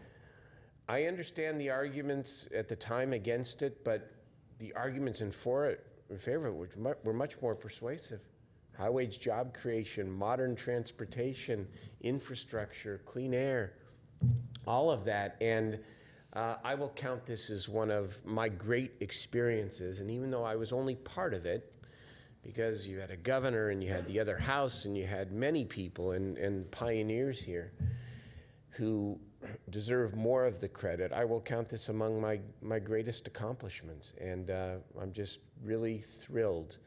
I understand the arguments at the time against it, but the arguments in favor of it were much more persuasive. High-wage job creation, modern transportation, infrastructure, clean air, all of that. And I will count this as one of my great experiences. And even though I was only part of it, because you had a governor and you had the other house and you had many people and pioneers here who deserve more of the credit, I will count this among my greatest accomplishments. And I'm just really thrilled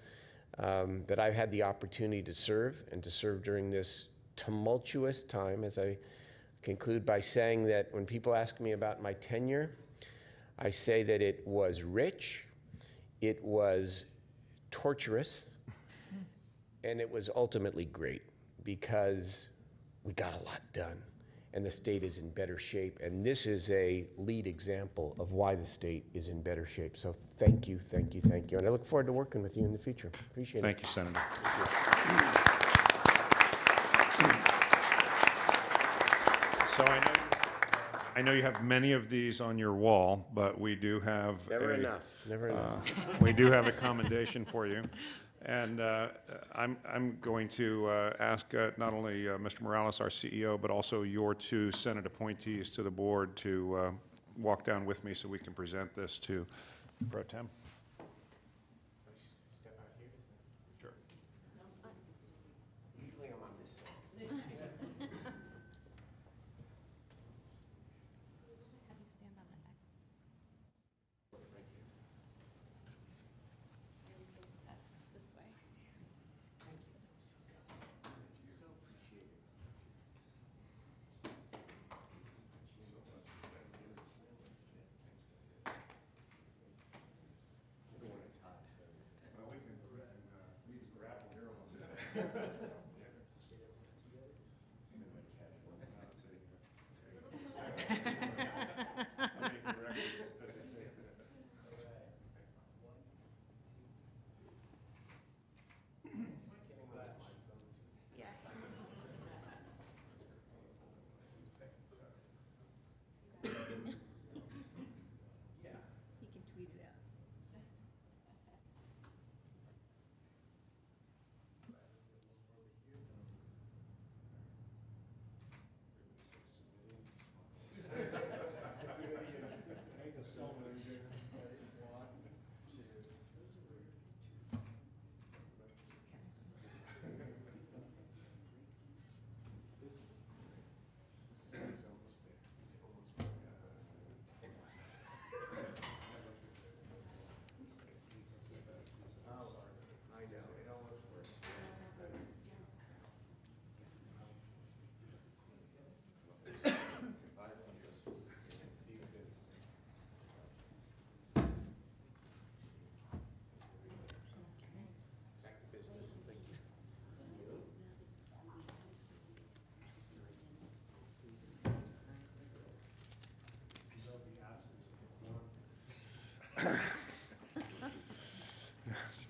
that I've had the opportunity to serve and to serve during this tumultuous time. As I conclude by saying that when people ask me about my tenure, I say that it was rich, it was torturous, and it was ultimately great, because we got a lot done and the state is in better shape. And this is a lead example of why the state is in better shape. So thank you, thank you, thank you. And I look forward to working with you in the future. Appreciate it. Thank you, Senator. Thank you. So I know you have many of these on your wall, but we do have Never enough. We do have a commendation for you. And I'm going to ask not only Mr. Morales, our CEO, but also your 2 Senate appointees to the board to walk down with me so we can present this to Pro Tem. Sure. Usually I'm on this side. He can tweet it out.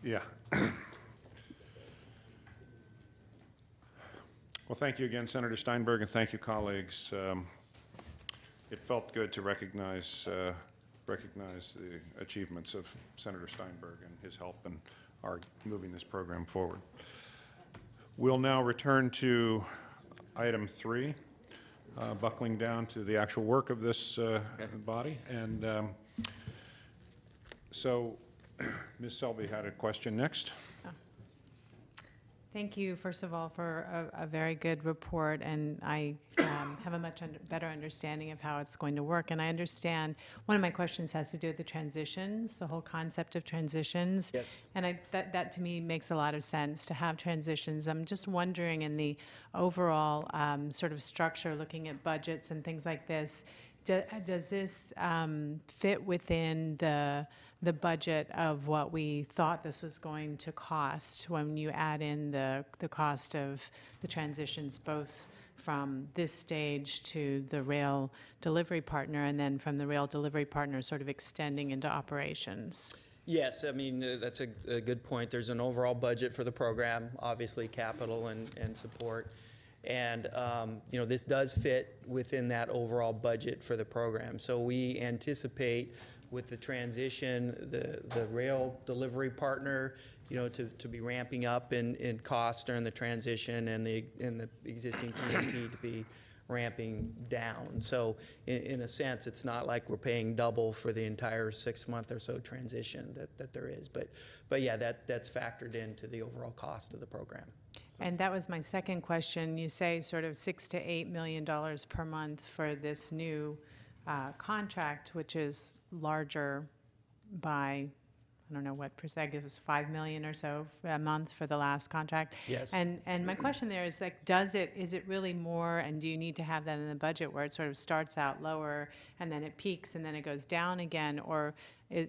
Yeah. Well, thank you again, Senator Steinberg, and thank you, colleagues. It felt good to recognize the achievements of Senator Steinberg and his help in our moving this program forward. We'll now return to item 3, buckling down to the actual work of this body. And so Ms. Selby had a question next. Thank you, first of all, for a very good report, and I have a much better understanding of how it's going to work. And I understand one of my questions has to do with the transitions, the whole concept of transitions. Yes. And that to me makes a lot of sense to have transitions. I'm just wondering, in the overall sort of structure, looking at budgets and things like this, does this fit within the budget of what we thought this was going to cost when you add in the cost of the transitions, both from this stage to the rail delivery partner and then from the rail delivery partner sort of extending into operations? Yes, I mean, that's a good point. There's an overall budget for the program, obviously capital and support. And, this does fit within that overall budget for the program. So we anticipate with the transition, the rail delivery partner, to be ramping up in cost during the transition, and the existing PMT to be ramping down. So in a sense, it's not like we're paying double for the entire 6-month or so transition that there is. But yeah, that's factored into the overall cost of the program. And that was my second question. You say sort of $6 to $8 million per month for this new contract, which is larger by, I don't know what percent, it was $5 million or so a month for the last contract. Yes. And my question there is, like, is it really more, and do you need to have that in the budget where it sort of starts out lower and then it peaks and then it goes down again, or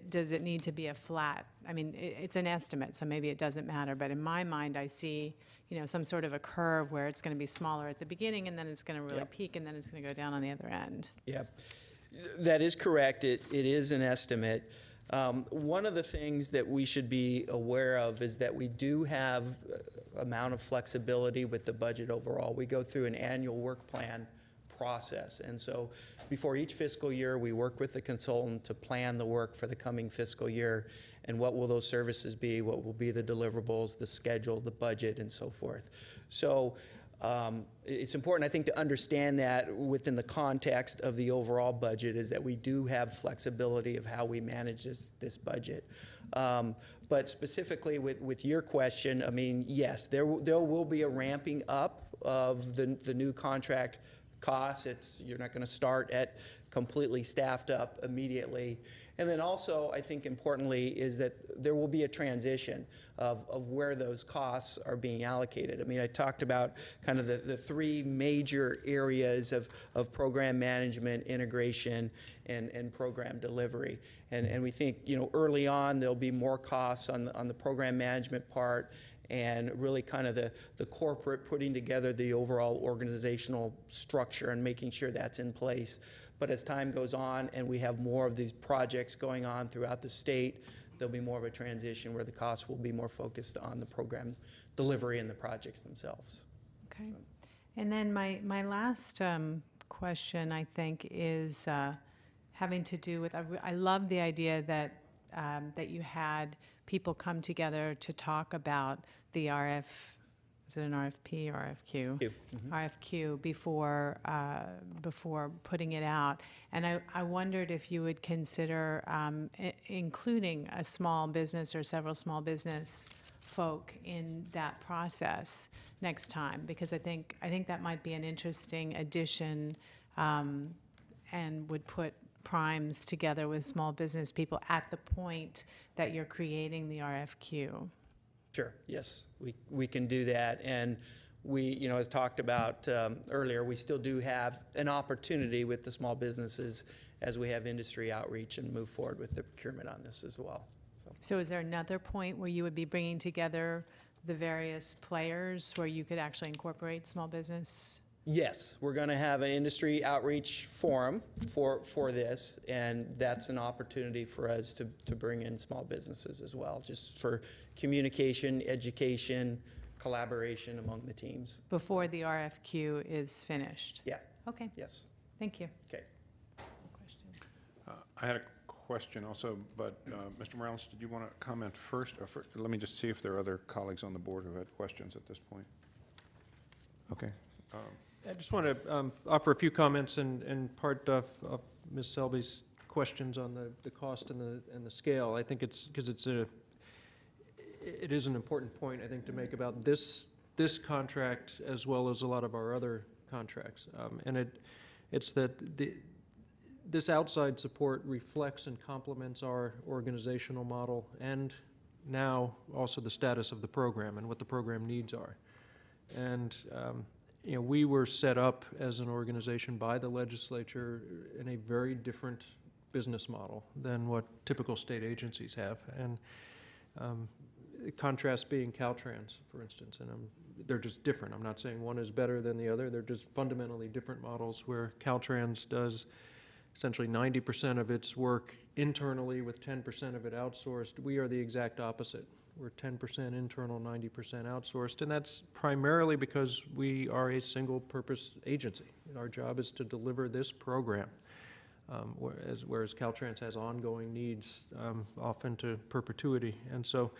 does it need to be a flat? I mean, it's an estimate, so maybe it doesn't matter, but in my mind I see, some sort of a curve where it's going to be smaller at the beginning and then it's going to really peak and then it's going to go down on the other end. Yeah, that is correct. It is an estimate. One of the things that we should be aware of is that we do have amount of flexibility with the budget overall. We go through an annual work plan process, and so before each fiscal year we work with the consultant to plan the work for the coming fiscal year, and what will those services be, what will be the deliverables, the schedule, the budget, and so forth. So it's important, I think, to understand that within the context of the overall budget is that we do have flexibility of how we manage this budget. But specifically with your question, I mean, yes, there will be a ramping up of the new contract costs. You're not going to start at completely staffed up immediately. And then also, I think importantly, is that there will be a transition of where those costs are being allocated. I mean, I talked about kind of the 3 major areas of program management, integration, and program delivery. And we think, early on there'll be more costs on the program management part, and really kind of the corporate putting together the overall organizational structure and making sure that's in place. But as time goes on and we have more of these projects going on throughout the state, there'll be more of a transition where the costs will be more focused on the program delivery and the projects themselves. Okay. And then my last question, I think, is having to do with, I love the idea that that you had people come together to talk about the is it an RFP or RFQ? RFQ before putting it out. And I wondered if you would consider including a small business or several small business folk in that process next time, because I think that might be an interesting addition and would put primes together with small business people at the point that you're creating the RFQ. Sure, yes, we can do that. And we, as talked about earlier, we still do have an opportunity with the small businesses as we have industry outreach and move forward with the procurement on this as well. So is there another point where you would be bringing together the various players where you could actually incorporate small business? Yes, we're going to have an industry outreach forum for this, and that's an opportunity for us to bring in small businesses as well, just for communication, education, collaboration among the teams. Before the RFQ is finished? Yeah. Okay. Yes. Thank you. Okay. Questions? I had a question also, but Mr. Morales, did you want to comment first? Let me just see if there are other colleagues on the board who had questions at this point. Okay. I just want to offer a few comments and part of Ms. Selby's questions on the cost and the scale. I think it's because it is an important point, I think, to make about this contract as well as a lot of our other contracts, and it's that this outside support reflects and complements our organizational model and now also the status of the program and what the program needs are. And we were set up as an organization by the legislature in a very different business model than what typical state agencies have. And contrast being Caltrans, for instance, and they're just different. I'm not saying one is better than the other. They're just fundamentally different models where Caltrans does essentially 90% of its work internally with 10% of it outsourced. We are the exact opposite. We're 10% internal, 90% outsourced, and that's primarily because we are a single-purpose agency. Our job is to deliver this program, whereas Caltrans has ongoing needs, often to perpetuity. And so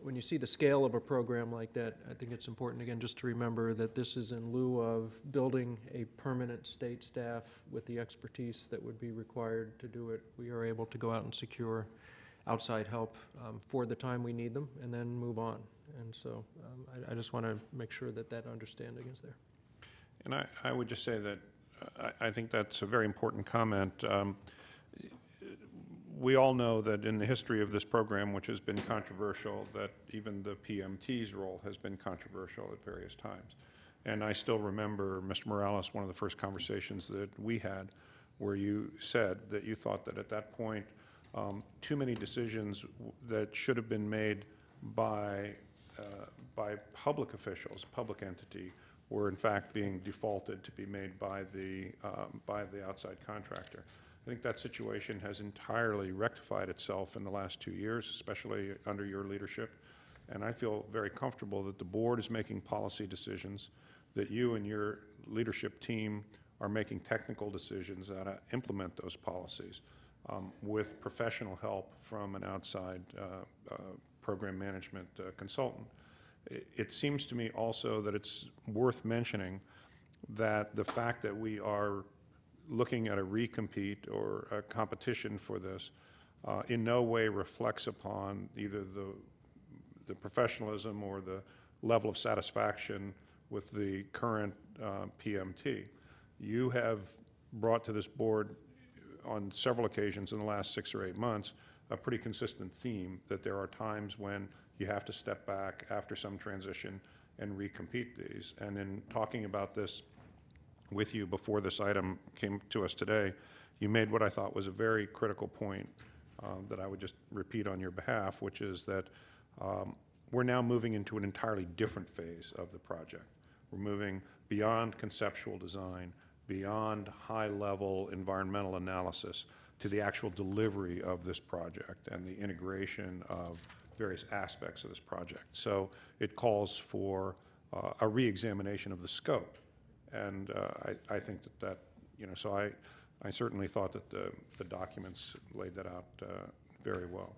when you see the scale of a program like that, I think it's important, again, just to remember that this is in lieu of building a permanent state staff with the expertise that would be required to do it. We are able to go out and secure outside help for the time we need them and then move on. And so I just want to make sure that that understanding is there. And I would just say that I think that's a very important comment. We all know that in the history of this program, which has been controversial, that even the PMT's role has been controversial at various times. And I still remember, Mr. Morales, one of the first conversations that we had where you said that you thought that at that point too many decisions that should have been made by public officials, public entity, were in fact being defaulted to be made by the outside contractor. I think that situation has entirely rectified itself in the last 2 years, especially under your leadership. And I feel very comfortable that the board is making policy decisions, that you and your leadership team are making technical decisions how to implement those policies with professional help from an outside program management consultant. It seems to me also that it's worth mentioning that the fact that we are looking at a recompete or a competition for this in no way reflects upon either the professionalism or the level of satisfaction with the current PMT. You have brought to this board on several occasions in the last 6 or 8 months a pretty consistent theme that there are times when you have to step back after some transition and recompete these. And in talking about this with you before this item came to us today, you made what I thought was a very critical point that I would just repeat on your behalf, which is that we're now moving into an entirely different phase of the project. We're moving beyond conceptual design, beyond high-level environmental analysis, to the actual delivery of this project and the integration of various aspects of this project. So it calls for a re-examination of the scope. And I think that, you know, so I certainly thought that the documents laid that out very well.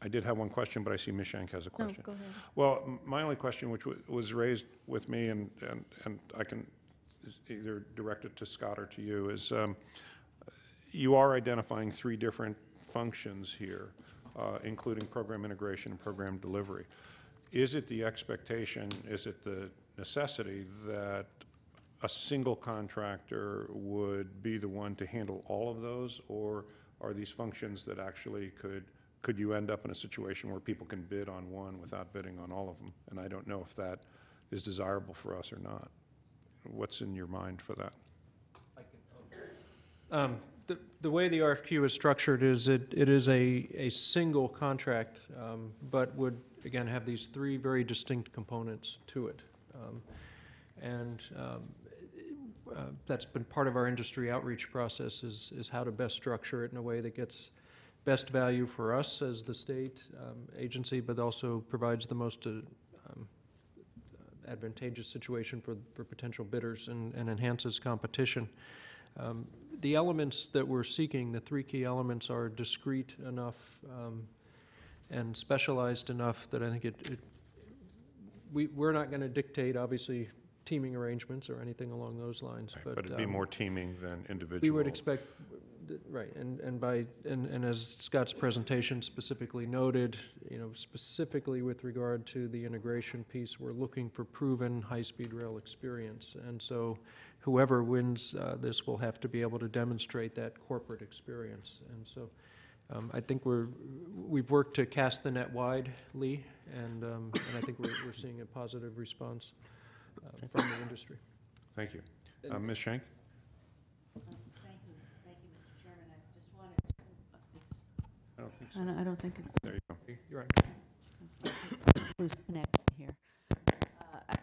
I did have one question, but I see Ms. Shank has a question. go ahead. Well, my only question, which was raised with me, and I can either direct it to Scott or to you, is you are identifying 3 different functions here, including program integration and program delivery. Is it the expectation, is it the necessity that a single contractor would be the one to handle all of those, or are these functions that actually could you end up in a situation where people can bid on one without bidding on all of them? And I don't know if that is desirable for us or not. What's in your mind for that? The way the RFQ is structured is it is a single contract, but would, again, have these 3 very distinct components to it. That's been part of our industry outreach process, is how to best structure it in a way that gets best value for us as the state agency, but also provides the most advantageous situation for potential bidders and enhances competition. The elements that we're seeking, the 3 key elements, are discrete enough and specialized enough that I think we're not going to dictate, obviously, teaming arrangements or anything along those lines. Right, but it'd be more teaming than individual. We would expect, right, and as Scott's presentation specifically noted, you know, specifically with regard to the integration piece, we're looking for proven high-speed rail experience, and so whoever wins this will have to be able to demonstrate that corporate experience. And so I think we've worked to cast the net wide, Lee, and I think we're seeing a positive response from the industry. Thank you. Ms. Shank? Thank you, Mr. Chairman. I just wanted to, I don't think so. I don't think it's There you go. You're right. who's connected here.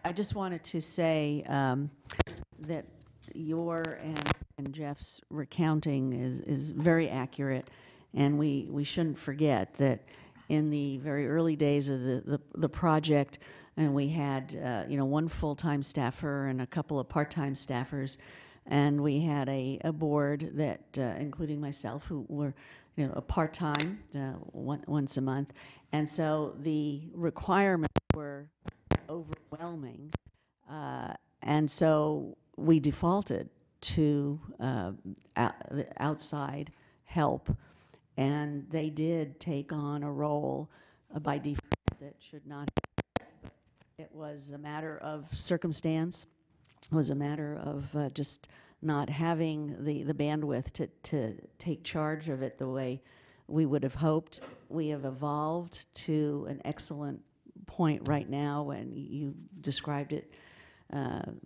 I just wanted to say that your and Jeff's recounting is very accurate, and we shouldn't forget that in the very early days of the project, and we had you know, 1 full-time staffer and a couple of part-time staffers, and we had a board that including myself, who were, you know, a part-time once a month, and so the requirements were overwhelming, and so we defaulted to outside help, and they did take on a role by default that should not have. It was a matter of circumstance. It was a matter of just not having the bandwidth to take charge of it the way we would have hoped. We have evolved to an excellent point right now, and you described it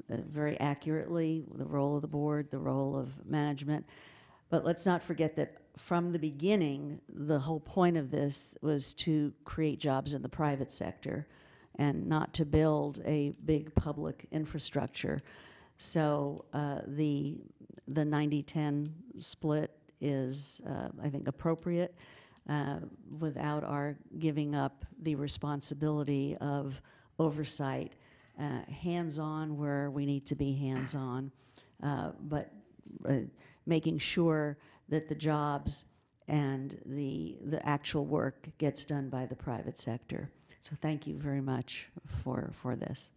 very accurately, the role of the board, the role of management. But let's not forget that from the beginning, the whole point of this was to create jobs in the private sector and not to build a big public infrastructure. So the 90-10 split is, I think, appropriate without our giving up the responsibility of oversight, hands-on where we need to be hands-on, but making sure that the jobs and the actual work gets done by the private sector. So thank you very much for this.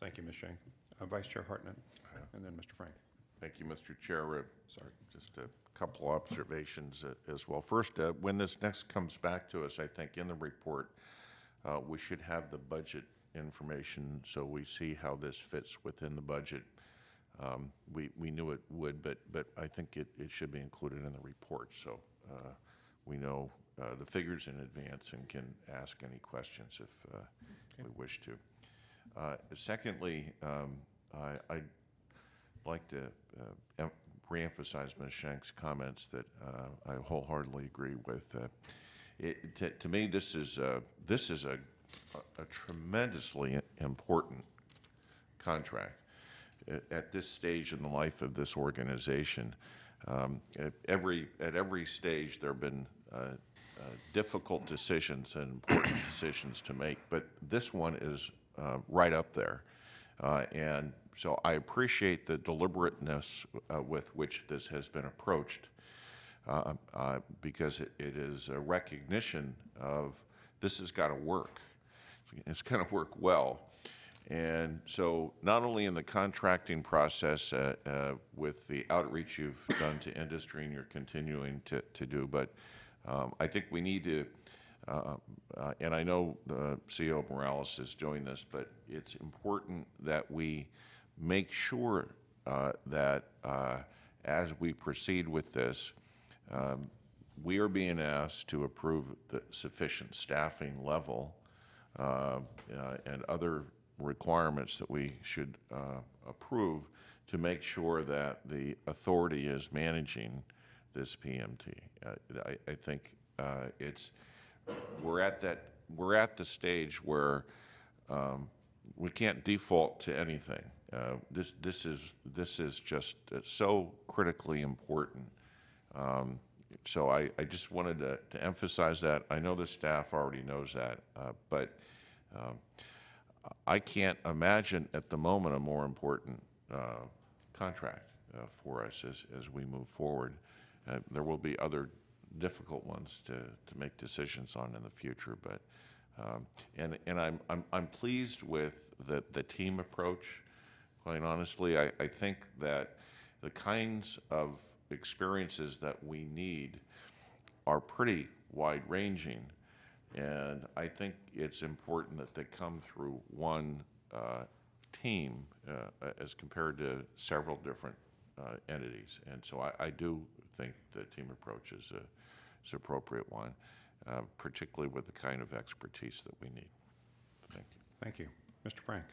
Thank you, Ms. Shank. Vice Chair Hartnett, and then Mr. Frank. Thank you, Mr. Chair. Sorry, just a couple observations as well. First, when this next comes back to us, I think in the report, we should have the budget information so we see how this fits within the budget. We knew it would, but I think it should be included in the report so we know the figures in advance and can ask any questions if we wish to. Secondly, I'd like to reemphasize Ms. Shank's comments that I wholeheartedly agree with. To me, this is a tremendously important contract at this stage in the life of this organization. At every stage, there have been difficult decisions and important decisions to make, but this one is right up there. And so I appreciate the deliberateness with which this has been approached, because it is a recognition of this has got to work. It's got to work well. And so not only in the contracting process with the outreach you've done to industry and you're continuing to do, but I think we need to, and I know the CEO Morales is doing this, but it's important that we make sure that as we proceed with this, we are being asked to approve the sufficient staffing level and other requirements that we should approve to make sure that the authority is managing this PMT. I think we're at the stage where we can't default to anything. This is just so critically important. So I just wanted to emphasize that. I know the staff already knows that, but I can't imagine at the moment a more important contract for us as we move forward. There will be other difficult ones to make decisions on in the future, but and I'm pleased with the team approach. Quite honestly, I think that the kinds of experiences that we need are pretty wide-ranging, and I think it's important that they come through one team as compared to several different entities. And so I do think the team approach is an appropriate one, particularly with the kind of expertise that we need. Thank you. Thank you. Mr. Frank.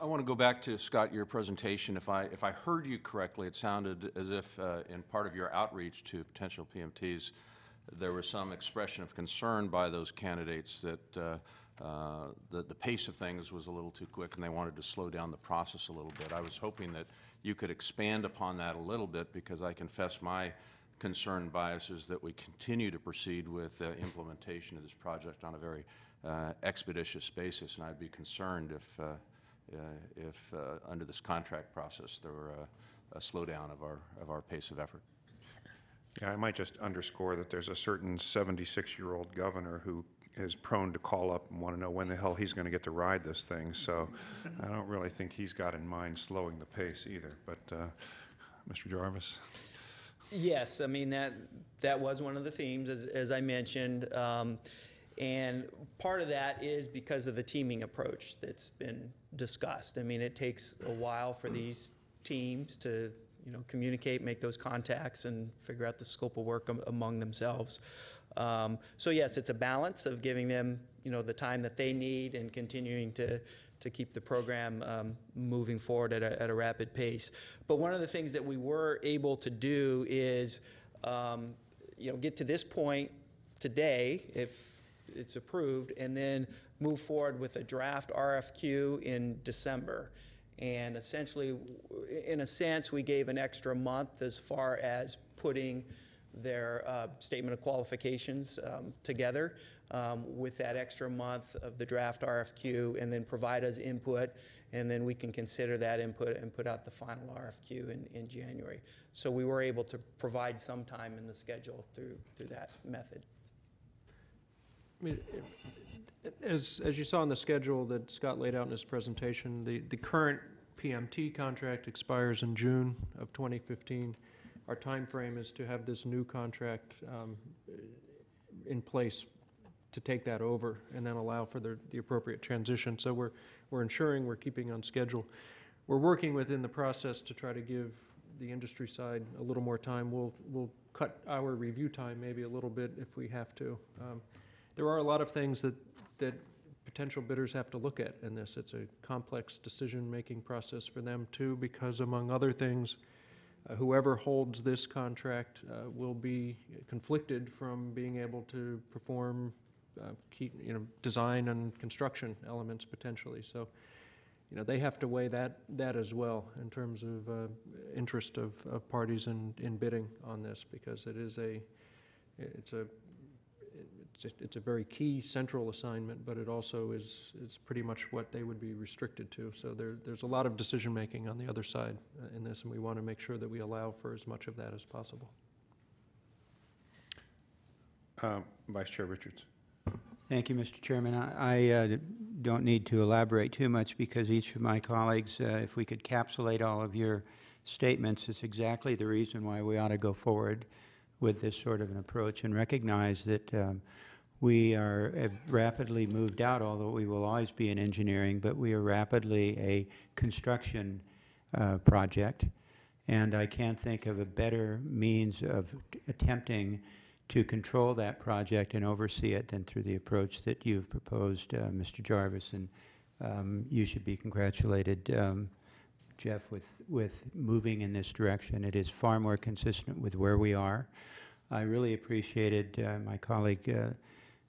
I want to go back to, Scott, your presentation. If I heard you correctly, it sounded as if in part of your outreach to potential PMTs, there was some expression of concern by those candidates that the pace of things was a little too quick and they wanted to slow down the process a little bit. I was hoping that you could expand upon that a little bit, because I confess my concern bias is that we continue to proceed with implementation of this project on a very expeditious basis, and I'd be concerned if under this contract process there were a slowdown of our pace of effort. Yeah, I might just underscore that there's a certain 76-year-old governor who is prone to call up and want to know when the hell he's going to get to ride this thing. So I don't really think he's got in mind slowing the pace either. But Mr. Jarvis? Yes, I mean, that was one of the themes, as I mentioned. And part of that is because of the teaming approach that's been discussed. I mean, it takes a while for these teams to communicate, make those contacts, and figure out the scope of work among themselves. So yes, it's a balance of giving them the time that they need and continuing to keep the program moving forward at a rapid pace. But one of the things that we were able to do is get to this point today, if it's approved, and then move forward with a draft RFQ in December. And essentially, in a sense, we gave an extra month as far as putting their statement of qualifications together with that extra month of the draft RFQ, and then provide us input, and then we can consider that input and put out the final RFQ in January. So we were able to provide some time in the schedule through that method. I mean, as you saw in the schedule that Scott laid out in his presentation, the current PMT contract expires in June of 2015. Our time frame is to have this new contract in place to take that over and then allow for the appropriate transition. So we're ensuring we're keeping on schedule. We're working within the process to try to give the industry side a little more time. We'll cut our review time maybe a little bit if we have to. There are a lot of things that potential bidders have to look at in this. It's a complex decision-making process for them too, because among other things, whoever holds this contract will be conflicted from being able to perform key, design and construction elements potentially. So, they have to weigh that as well in terms of interest of parties in bidding on this, because it's a very key central assignment, but it also is pretty much what they would be restricted to. So there's a lot of decision making on the other side in this, and we want to make sure that we allow for as much of that as possible. Vice Chair Richards. Thank you, Mr. Chairman. I don't need to elaborate too much, because each of my colleagues, if we could capsulate all of your statements, is exactly the reason why we ought to go forward with this sort of an approach and recognize that we have rapidly moved out, although we will always be in engineering, but we are rapidly a construction project. And I can't think of a better means of attempting to control that project and oversee it than through the approach that you've proposed, Mr. Jarvis. And you should be congratulated, Jeff, with moving in this direction. It is far more consistent with where we are. I really appreciated my colleague,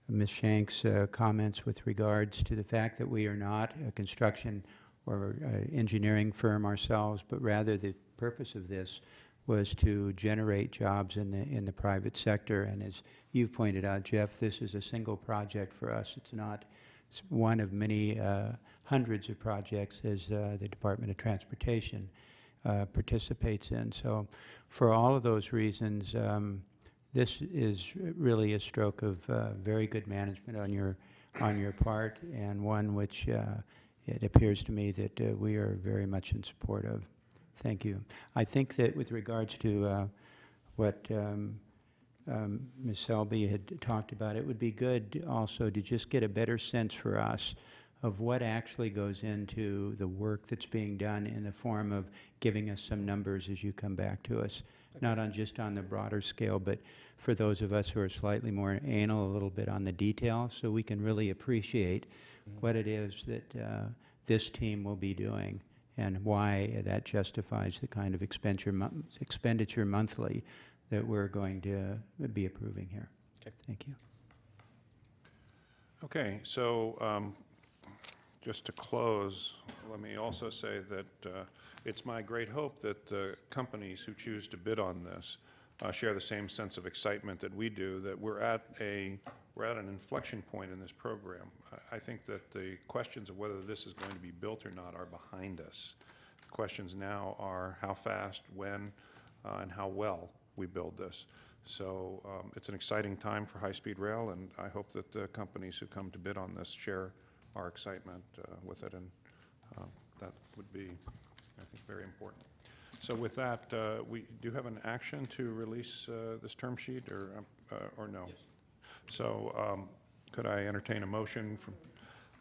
Ms. Shank's comments with regards to the fact that we are not a construction or engineering firm ourselves, but rather the purpose of this was to generate jobs in the private sector. And as you pointed out, Jeff, this is a single project for us. It's not one of many hundreds of projects as the Department of Transportation participates in. So for all of those reasons, this is really a stroke of very good management on your part, and one which it appears to me that we are very much in support of. Thank you. I think that with regards to what Ms. Selby had talked about, it would be good also to just get a better sense for us of what actually goes into the work that's being done, in the form of giving us some numbers as you come back to us, not just on the broader scale, but for those of us who are slightly more anal, a little bit on the detail, so we can really appreciate what it is that this team will be doing, and why that justifies the kind of expenditure monthly that we're going to be approving here. Okay. Thank you. Okay, so just to close, let me also say that it's my great hope that the companies who choose to bid on this share the same sense of excitement that we do, that we're at an inflection point in this program. I think that the questions of whether this is going to be built or not are behind us. The questions now are how fast, when, and how well we build this. So it's an exciting time for high-speed rail, and I hope that the companies who come to bid on this share our excitement with it, and that would be, I think, very important. So with that, we do have an action to release this term sheet, or no? Yes. So could I entertain a motion from?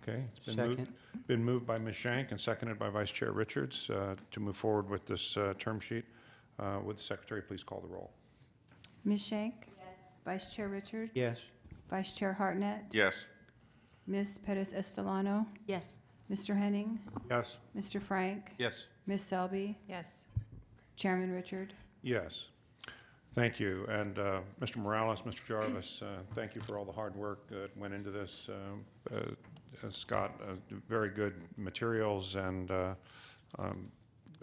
Okay, it's been moved by Ms. Shank and seconded by Vice Chair Richards to move forward with this term sheet. Would the Secretary please call the roll? Ms. Shank? Yes. Vice Chair Richards? Yes. Vice Chair Hartnett? Yes. Ms. Pettis Estelano? Yes. Mr. Henning? Yes. Mr. Frank? Yes. Ms. Selby? Yes. Chairman Richard? Yes. Thank you. And Mr. Morales, Mr. Jarvis, thank you for all the hard work that went into this. Scott, very good materials, and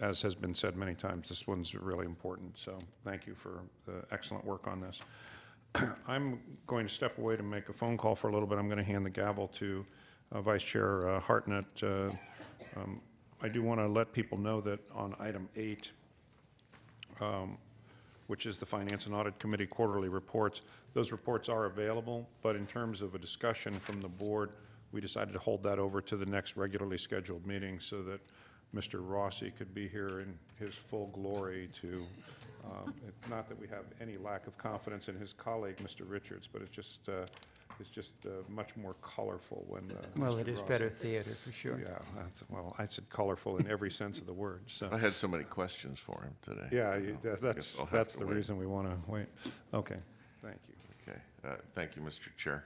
as has been said many times, this one's really important. So thank you for the excellent work on this. I'm going to step away to make a phone call for a little bit. I'm going to hand the gavel to Vice Chair Hartnett. I do want to let people know that on item 8, which is the Finance and Audit Committee quarterly reports, those reports are available, but in terms of a discussion from the board, we decided to hold that over to the next regularly scheduled meeting so that Mr. Rossi could be here in his full glory to, not that we have any lack of confidence in his colleague, Mr. Richards, but it's just much more colorful when well, Mr. it is Rossi. Better theater for sure. Yeah, well, I said colorful in every sense of the word. So I had so many questions for him today. Yeah, that's the reason we want to wait. Okay, thank you. Okay, thank you, Mr. Chair.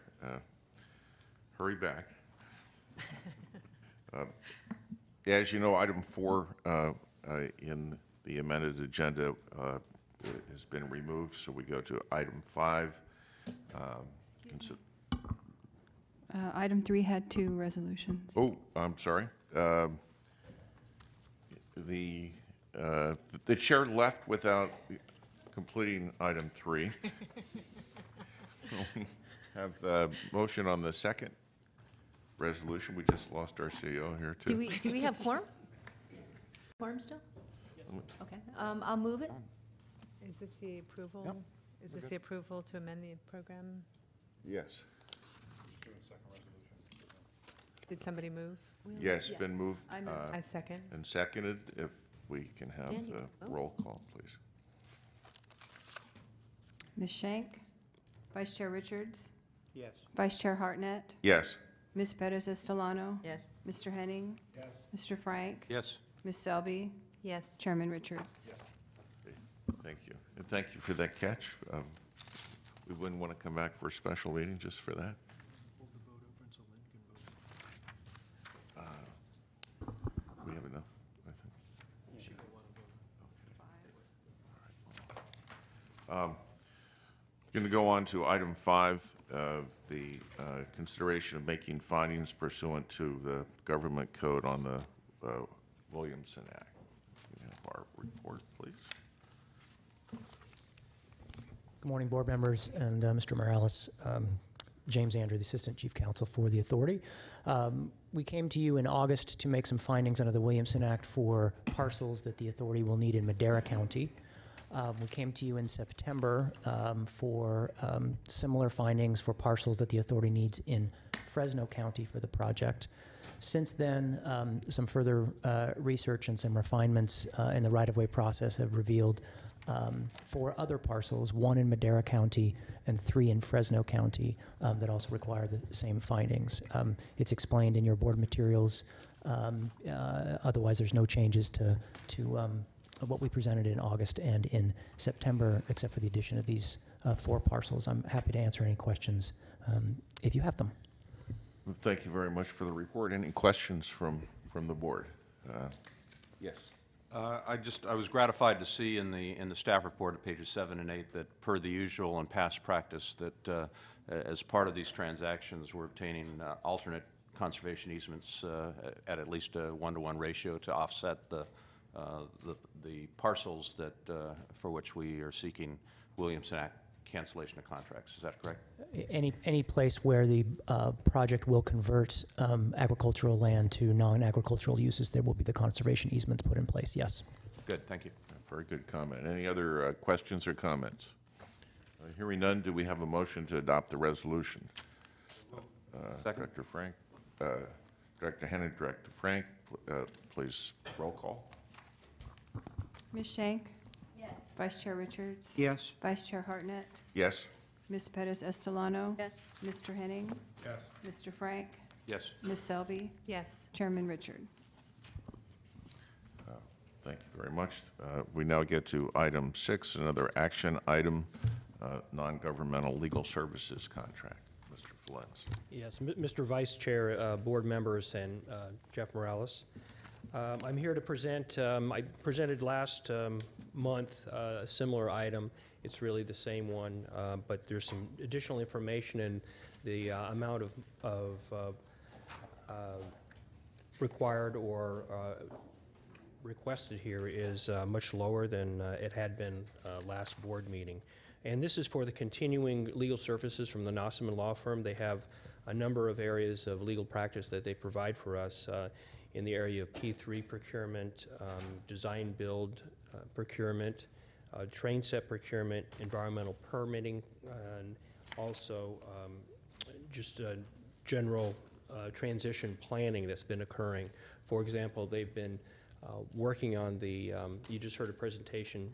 Hurry back. As you know, item 4 in The amended agenda has been removed, so we go to item 5. Item 3 had 2 resolutions. Oh, I'm sorry. The chair left without completing item 3. We have a motion on the second resolution. We just lost our CEO here too. Do we have quorum? Quorum still? Okay, I'll move it. Is this the approval? Is this the approval to amend the program? Yes. Did somebody move? Yes, been moved. I second. And seconded. If we can have Daniel. the roll call, please. Ms. Schenk? Vice Chair Richards? Yes. Vice Chair Hartnett? Yes. Ms. Perez Estolano? Yes. Mr. Henning? Yes. Mr. Frank? Yes. Ms. Selby? Yes. Chairman Richard? Thank you. And thank you for that catch. We wouldn't want to come back for a special meeting just for that. We have enough, I think. Going to go on to item 5, the consideration of making findings pursuant to the government code on the Williamson Act. We have our report, please. Good morning, board members and Mr. Morales. James Andrew, the Assistant Chief Counsel for the Authority. We came to you in August to make some findings under the Williamson Act for parcels that the Authority will need in Madera County. We came to you in September for similar findings for parcels that the Authority needs in Fresno County for the project. Since then, some further research and some refinements in the right-of-way process have revealed 4 other parcels, 1 in Madera County and 3 in Fresno County, that also require the same findings. It's explained in your board materials. Otherwise, there's no changes to what we presented in August and in September, except for the addition of these 4 parcels. I'm happy to answer any questions if you have them. Thank you very much for the report. Any questions from the board? Yes. I was gratified to see in the staff report at pages 7 and 8 that per the usual and past practice that as part of these transactions we're obtaining alternate conservation easements at least a 1-to-1 ratio to offset the parcels that for which we are seeking Williamson Act cancellation of contracts. Is that correct? Any place where the project will convert agricultural land to non-agricultural uses, there will be the conservation easements put in place, yes. Good, thank you. Very good comment. Any other questions or comments? Hearing none, do we have a motion to adopt the resolution? Director Frank, Director Henning, Director Frank, please roll call. Ms. Schenk? Yes. Vice Chair Richards? Yes. Vice Chair Hartnett? Yes. Ms. Perez Estolano? Yes. Mr. Henning? Yes. Mr. Frank? Yes. Ms. Selby? Yes. Chairman Richard? Thank you very much. We now get to item 6, another action item, non-governmental legal services contract. Mr. Flens. Yes, Mr. Vice Chair, board members, and Jeff Morales. I'm here to present, I presented last month a similar item. It's really the same one, but there's some additional information, and the amount of required or requested here is much lower than it had been last board meeting. And this is for the continuing legal services from the Nossaman Law Firm. They have a number of areas of legal practice that they provide for us in the area of P3 procurement, design build procurement, train set procurement, environmental permitting, and also just general transition planning that's been occurring. For example, they've been working on the, you just heard a presentation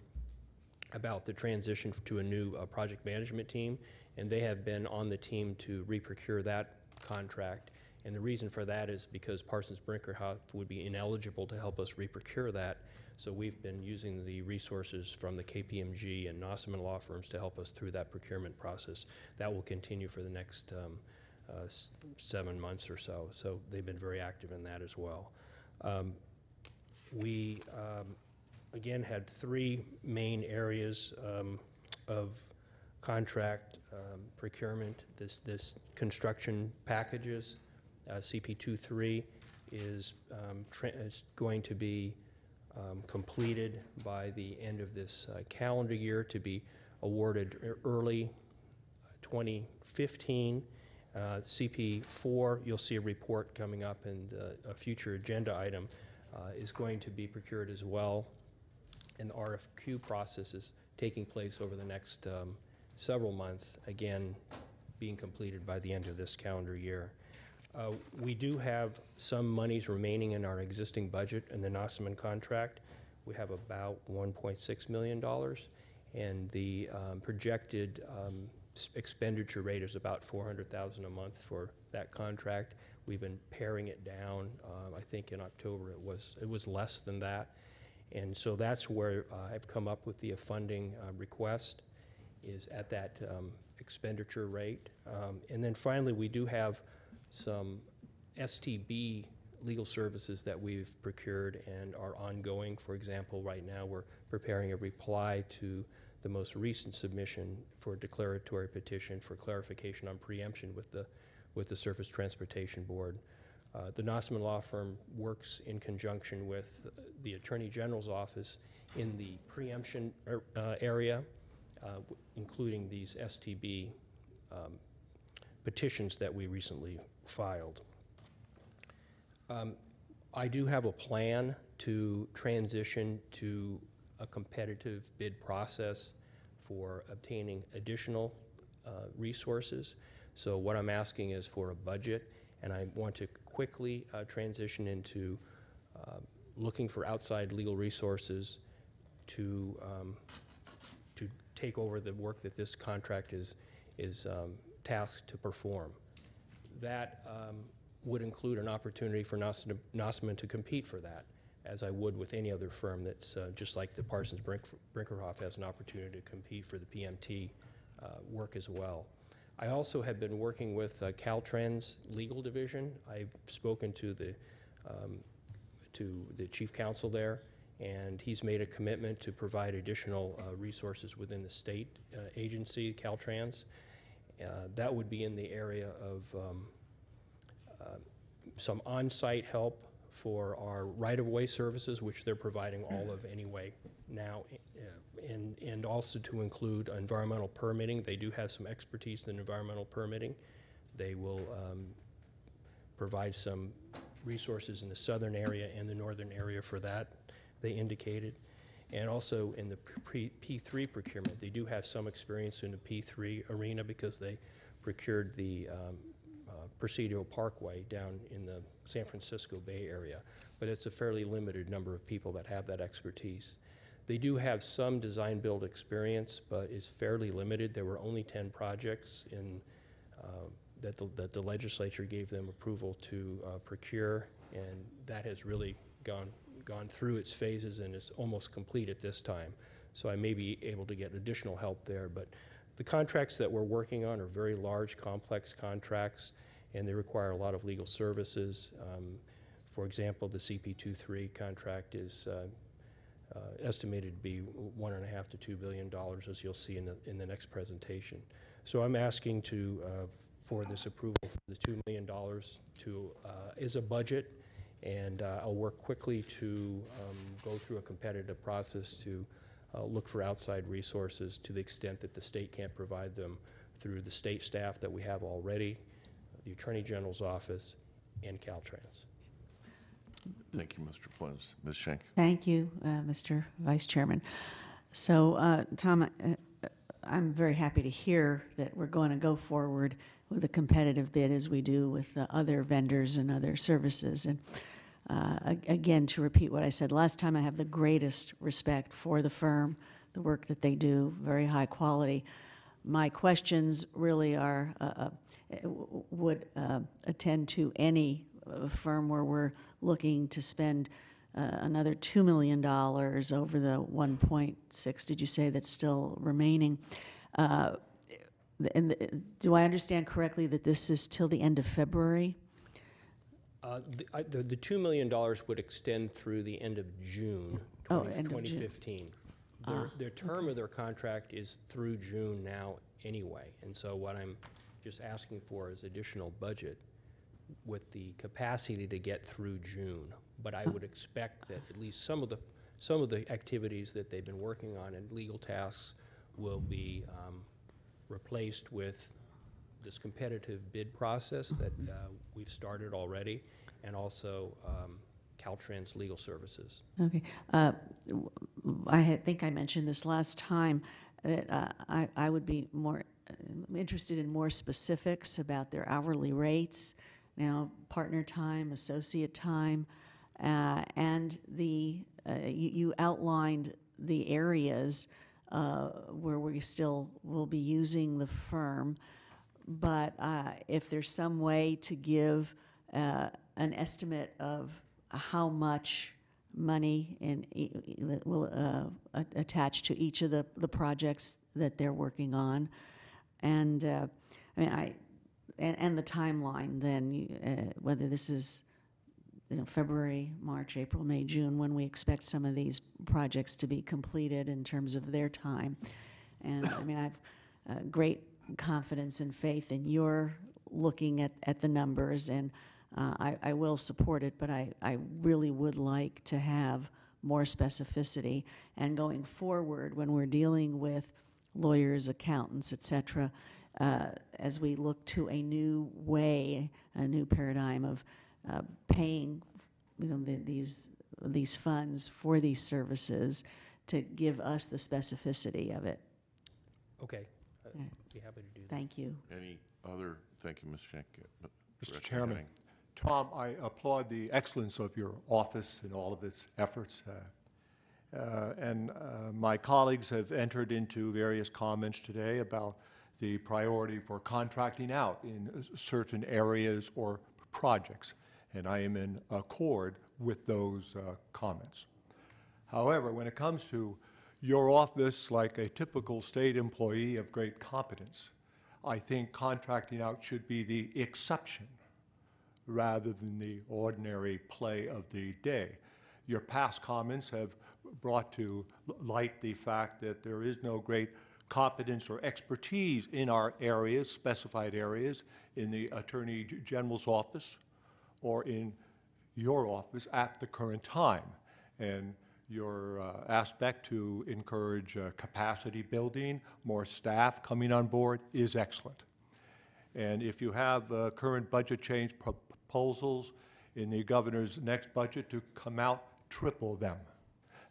about the transition to a new project management team, and they have been on the team to re-procure that contract. And the reason for that is because Parsons Brinkerhoff would be ineligible to help us re-procure that. So we've been using the resources from the KPMG and Nossaman law firms to help us through that procurement process. That will continue for the next 7 months or so. So they've been very active in that as well. We again, had three main areas of contract procurement. This construction packages, CP23 is going to be completed by the end of this calendar year to be awarded early 2015. CP4, you'll see a report coming up, and a future agenda item is going to be procured as well. And the RFQ process is taking place over the next several months, again, being completed by the end of this calendar year. We do have some monies remaining in our existing budget in the Nossaman contract. We have about $1.6 million, and the projected expenditure rate is about $400,000 a month for that contract. We've been paring it down. I think in October it was less than that, and so that's where I've come up with the funding request, is at that expenditure rate. And then finally, we do have some STB legal services that we've procured and are ongoing. For example, right now we're preparing a reply to the most recent submission for a declaratory petition for clarification on preemption with the Surface Transportation Board. The Nossaman Law Firm works in conjunction with the Attorney General's office in the preemption area, including these STB petitions that we recently filed. I do have a plan to transition to a competitive bid process for obtaining additional resources. So what I'm asking is for a budget, and I want to quickly transition into looking for outside legal resources to take over the work that this contract is tasked to perform. That would include an opportunity for Nossaman to compete for that, as I would with any other firm that's just like the Parsons Brinkerhoff has an opportunity to compete for the PMT work as well. I also have been working with Caltrans legal division. I've spoken to the chief counsel there, and he's made a commitment to provide additional resources within the state agency, Caltrans. That would be in the area of some on-site help for our right-of-way services, which they're providing all of anyway now, and also to include environmental permitting. They do have some expertise in environmental permitting. They will provide some resources in the southern area and the northern area for that, they indicated. And also in the P3 procurement, they do have some experience in the P3 arena because they procured the Presidio Parkway down in the San Francisco Bay Area, but it's a fairly limited number of people that have that expertise. They do have some design build experience, but it's fairly limited. There were only 10 projects that the legislature gave them approval to procure, and that has really gone through its phases and is almost complete at this time. So I may be able to get additional help there, but the contracts that we're working on are very large, complex contracts, and they require a lot of legal services. For example, the CP23 contract is estimated to be $1.5 to $2 billion, as you'll see in the next presentation. So I'm asking for this approval for the $2 million is a budget, and I'll work quickly to go through a competitive process to look for outside resources to the extent that the state can't provide them through the state staff that we have already, the Attorney General's office, and Caltrans. Thank you, Mr. Flores. Ms. Schenk. Thank you, Mr. Vice Chairman. So, Tom, I'm very happy to hear that we're going to go forward with a competitive bid as we do with other vendors and other services. And again, to repeat what I said last time, I have the greatest respect for the firm, the work that they do, very high quality. My questions really are, would attend to any firm where we're looking to spend another $2 million over the 1.6, did you say, that's still remaining? Do I understand correctly that this is till the end of February? The $2 million would extend through the end of June Oh, end of June. 2015. Their term of their contract is through June now anyway, and so what I'm just asking for is additional budget with the capacity to get through June. But I would expect that at least some of the activities that they've been working on and legal tasks will be replaced with this competitive bid process that we've started already, and also Caltrans Legal Services. Okay. Think I mentioned this last time, that I would be more interested in more specifics about their hourly rates, now partner time, associate time, and you outlined the areas where we still will be using the firm, but if there's some way to give an estimate of how much money that will attach to each of the projects that they're working on, and and the timeline. Then whether this is February, March, April, May, June, when we expect some of these projects to be completed in terms of their time. And I've great confidence and faith in your looking at the numbers, and I will support it, but I really would like to have more specificity. And going forward, when we're dealing with lawyers, accountants, et cetera, as we look to a new way, a new paradigm of paying these funds for these services, to give us the specificity of it. Okay. I'd be happy to do that. Thank you. Any other, thank you, Ms. Schenck. Mr. Chairman, Tom, I applaud the excellence of your office and all of its efforts. My colleagues have entered into various comments today about the priority for contracting out in certain areas or projects, and I am in accord with those comments. However, when it comes to your office, like a typical state employee of great competence, I think contracting out should be the exception rather than the ordinary play of the day. Your past comments have brought to light the fact that there is no great competence or expertise in our areas, specified areas, in the Attorney General's office or in your office at the current time. And your aspect to encourage capacity building, more staff coming on board is excellent. And if you have current budget change proposals in the governor's next budget to come out, triple them.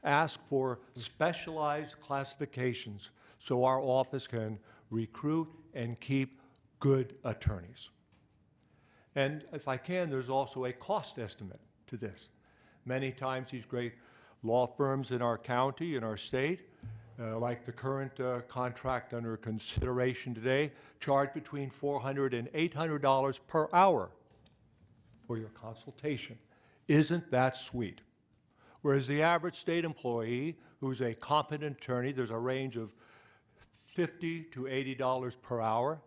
Ask for specialized classifications so our office can recruit and keep good attorneys. And if I can, there's also a cost estimate to this. Many times these great law firms in our county, in our state, like the current contract under consideration today, charge between $400 and $800 per hour for your consultation. Isn't that sweet? Whereas the average state employee who's a competent attorney, there's a range of $50 to $80 per hour.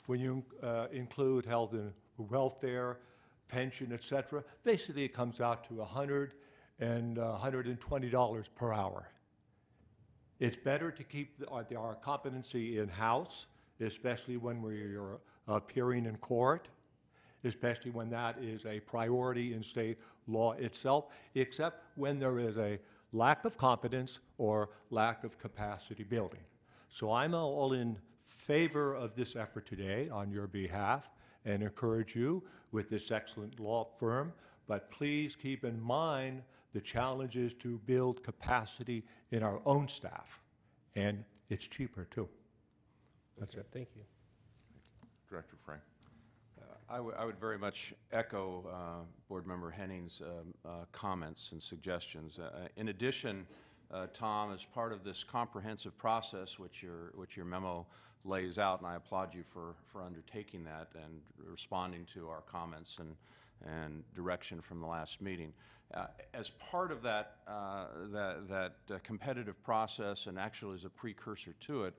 When you include health and welfare, pension, et cetera, basically it comes out to $100 and $120 per hour. It's better to keep our competency in-house, especially when we're appearing in court, especially when that is a priority in state law itself, except when there is a lack of competence or lack of capacity building. So I'm all in favor of this effort today on your behalf and encourage you with this excellent law firm, but please keep in mind the challenges to build capacity in our own staff, and it's cheaper too. That's it. Thank you. Director Frank. I would very much echo Board Member Henning's comments and suggestions. In addition, Tom, as part of this comprehensive process which your memo lays out, and I applaud you for undertaking that and responding to our comments and direction from the last meeting. As part of that competitive process, and actually as a precursor to it,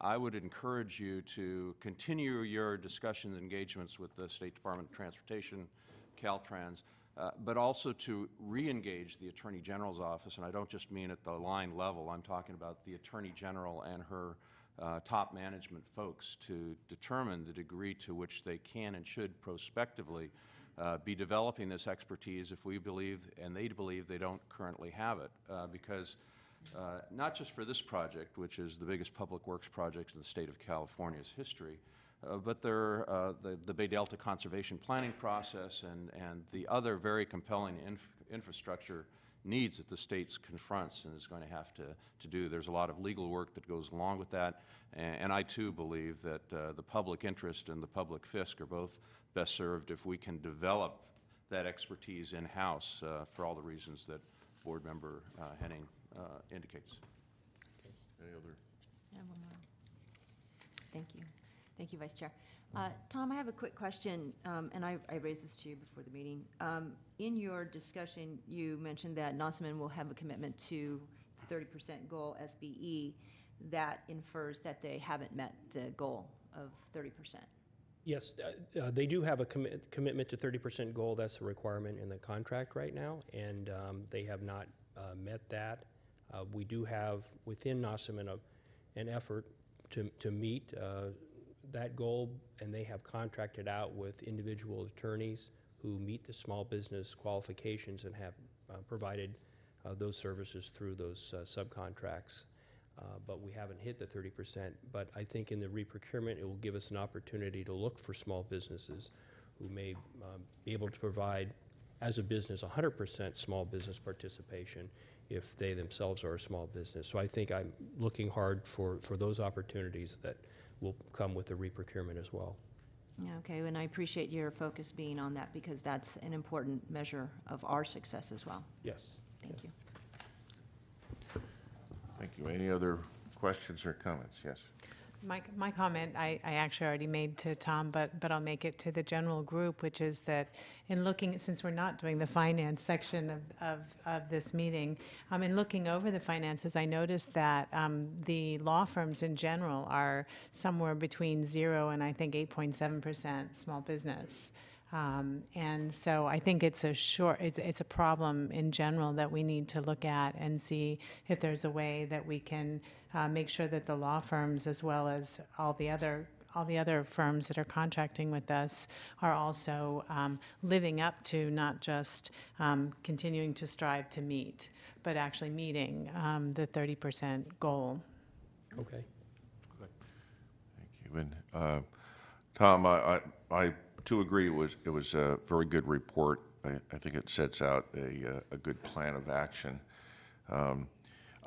I would encourage you to continue your discussions and engagements with the State Department of Transportation, Caltrans, but also to re-engage the Attorney General's office, and I don't just mean at the line level, I'm talking about the Attorney General and her top management folks to determine the degree to which they can and should prospectively be developing this expertise if we believe, and they believe they don't currently have it, because not just for this project, which is the biggest public works project in the state of California's history, but the Bay Delta conservation planning process and the other very compelling infrastructure needs that the state confronts and is going to have to do. There's a lot of legal work that goes along with that, and I too believe that the public interest and the public fisc are both best served if we can develop that expertise in-house for all the reasons that Board Member Henning indicates. Any other? I have one more. Thank you. Thank you, Vice Chair. Tom, I have a quick question, and I raised this to you before the meeting. In your discussion, you mentioned that Nossaman will have a commitment to the 30% goal SBE. That infers that they haven't met the goal of 30%. Yes, they do have a commitment to 30% goal. That's a requirement in the contract right now, and they have not met that. We do have within Nossaman an effort to meet that goal, and they have contracted out with individual attorneys who meet the small business qualifications and have provided those services through those subcontracts. But we haven't hit the 30%. But I think in the re-procurement, it will give us an opportunity to look for small businesses who may be able to provide, as a business, 100% small business participation if they themselves are a small business. So I think I'm looking hard for those opportunities that will come with the re-procurement as well. Okay, and I appreciate your focus being on that because that's an important measure of our success as well. Yes. Thank you. Thank you. Any other questions or comments? Yes. My comment I actually already made to Tom, but I'll make it to the general group, which is that in looking, since we're not doing the finance section of this meeting, in looking over the finances, I noticed that the law firms in general are somewhere between 0 and I think 8.7% small business. And so I think it's a problem in general that we need to look at and see if there's a way that we can make sure that the law firms, as well as all the other firms that are contracting with us, are also living up to not just continuing to strive to meet, but actually meeting the 30% goal. Okay. Good. Thank you. And Tom, I to agree, it was a very good report. I think it sets out a good plan of action.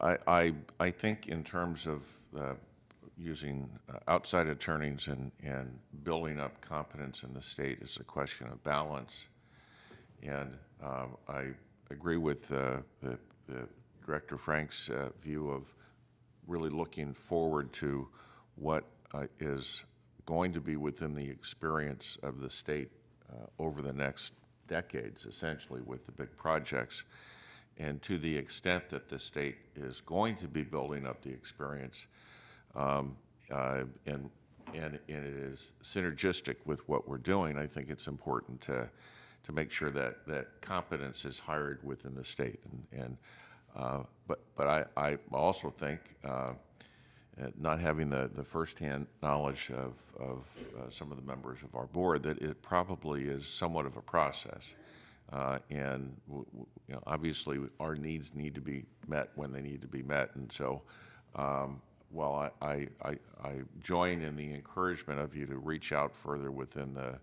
I think in terms of using outside attorneys and building up competence in the state is a question of balance. And I agree with the Director Frank's view of really looking forward to what is going to be within the experience of the state over the next decades, essentially, with the big projects. And to the extent that the state is going to be building up the experience, and it is synergistic with what we're doing, I think it's important to make sure that competence is hired within the state. But I also think not having the firsthand knowledge of some of the members of our board, that it probably is somewhat of a process. And obviously our needs need to be met when they need to be met. And so while I join in the encouragement of you to reach out further within the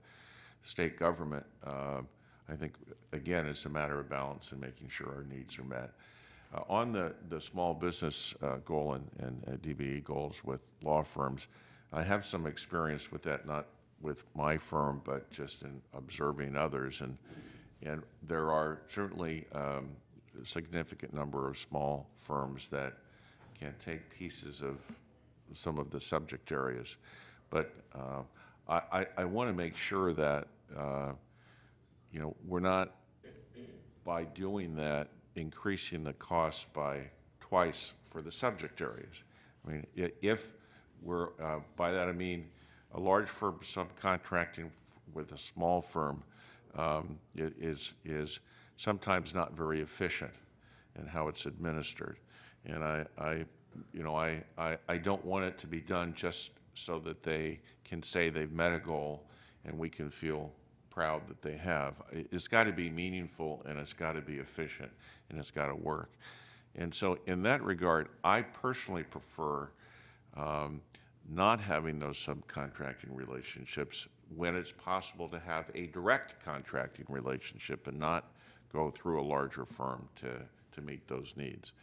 state government, I think, again, it's a matter of balance and making sure our needs are met. On the small business goal and DBE goals with law firms, I have some experience with that, not with my firm, but just in observing others. And there are certainly a significant number of small firms that can take pieces of some of the subject areas. But I want to make sure that we're not, by doing that, increasing the cost by twice for the subject areas. I mean, if we're, by that I mean a large firm subcontracting with a small firm, is sometimes not very efficient in how it's administered. And I don't want it to be done just so that they can say they've met a goal and we can feel proud that they have. It's got to be meaningful, and it's got to be efficient, and it's got to work. And so in that regard, I personally prefer not having those subcontracting relationships when it's possible to have a direct contracting relationship and not go through a larger firm to meet those needs.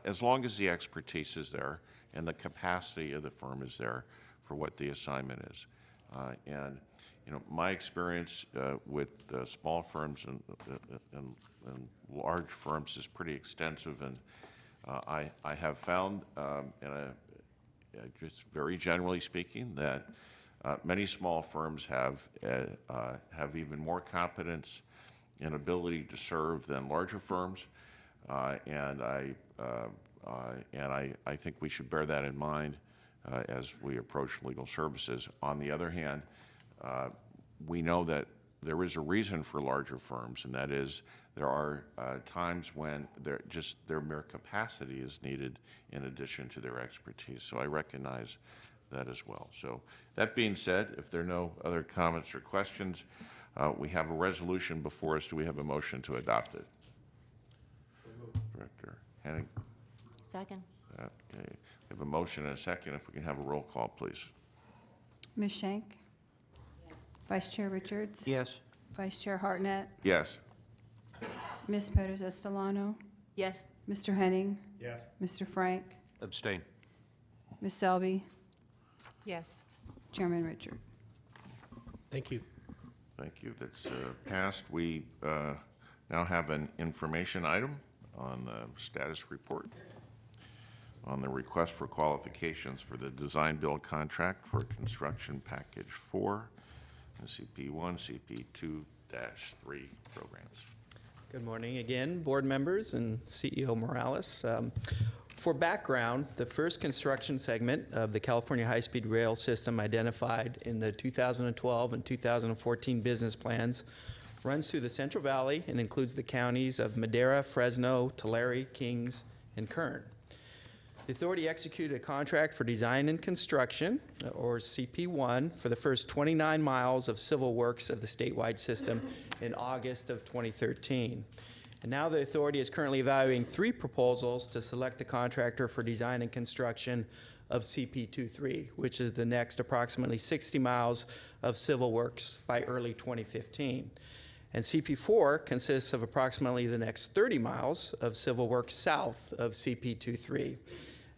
As long as the expertise is there and the capacity of the firm is there for what the assignment is. And my experience with small firms and large firms is pretty extensive, and I have found, just very generally speaking, that many small firms have even more competence and ability to serve than larger firms, and I think we should bear that in mind as we approach legal services. On the other hand, we know that there is a reason for larger firms, and that is there are times when their mere capacity is needed in addition to their expertise. So I recognize that as well. So that being said, if there are no other comments or questions, we have a resolution before us. Do we have a motion to adopt it? Director Henning? Second. Okay. We have a motion and a second. If we can have a roll call, please. Ms. Schenk? Yes. Vice Chair Richards? Yes. Vice Chair Hartnett? Yes. Ms. Perez Estelano? Yes. Mr. Henning? Yes. Mr. Frank? Abstain. Ms. Selby? Yes. Chairman Richard? Thank you. Thank you. That's passed. We now have an information item on the status report on the request for qualifications for the design build contract for construction package 4, CP1, CP2-3 programs. Good morning again, board members and CEO Morales. For background, the first construction segment of the California high-speed rail system identified in the 2012 and 2014 business plans runs through the Central Valley and includes the counties of Madera, Fresno, Tulare, Kings, and Kern. The authority executed a contract for design and construction, or CP1, for the first 29 miles of civil works of the statewide system in August of 2013. And now the authority is currently evaluating 3 proposals to select the contractor for design and construction of CP23, which is the next approximately 60 miles of civil works by early 2015. And CP4 consists of approximately the next 30 miles of civil work south of CP23.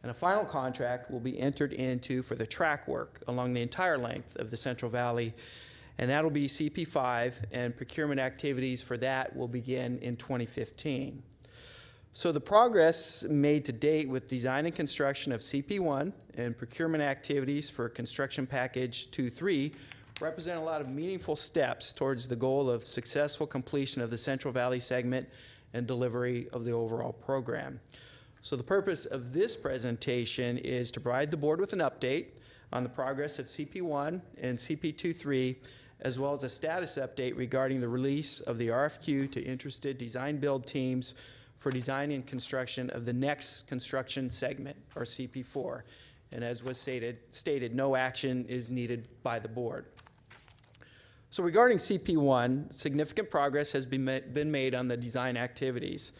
And a final contract will be entered into for the track work along the entire length of the Central Valley, and that'll be CP5, and procurement activities for that will begin in 2015. So the progress made to date with design and construction of CP1 and procurement activities for construction package 2-3 represent a lot of meaningful steps towards the goal of successful completion of the Central Valley segment and delivery of the overall program. So the purpose of this presentation is to provide the board with an update on the progress of CP1 and CP23, as well as a status update regarding the release of the RFQ to interested design build teams for design and construction of the next construction segment, or CP4. And as was stated, no action is needed by the board. So regarding CP1, significant progress has been made on the design activities.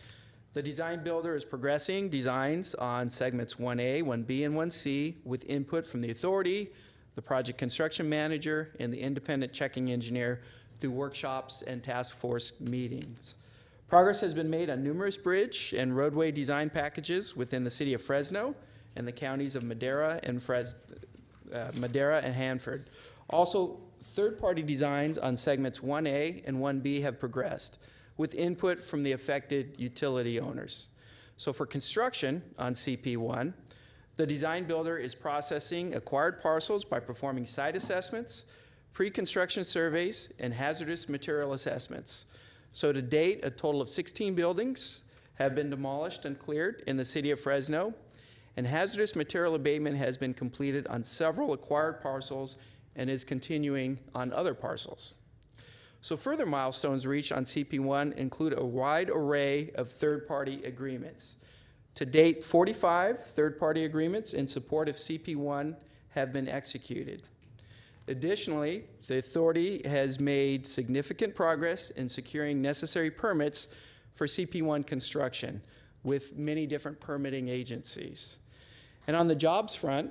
The design builder is progressing designs on segments 1A, 1B, and 1C with input from the authority, the project construction manager, and the independent checking engineer through workshops and task force meetings. Progress has been made on numerous bridge and roadway design packages within the city of Fresno and the counties of Madera and Hanford. Also, third-party designs on segments 1A and 1B have progressed, with input from the affected utility owners. So for construction on CP1, the design builder is processing acquired parcels by performing site assessments, pre-construction surveys, and hazardous material assessments. So to date, a total of 16 buildings have been demolished and cleared in the city of Fresno, and hazardous material abatement has been completed on several acquired parcels and is continuing on other parcels. So further milestones reached on CP1 include a wide array of third-party agreements. To date, 45 third-party agreements in support of CP1 have been executed. Additionally, the authority has made significant progress in securing necessary permits for CP1 construction with many different permitting agencies. And on the jobs front,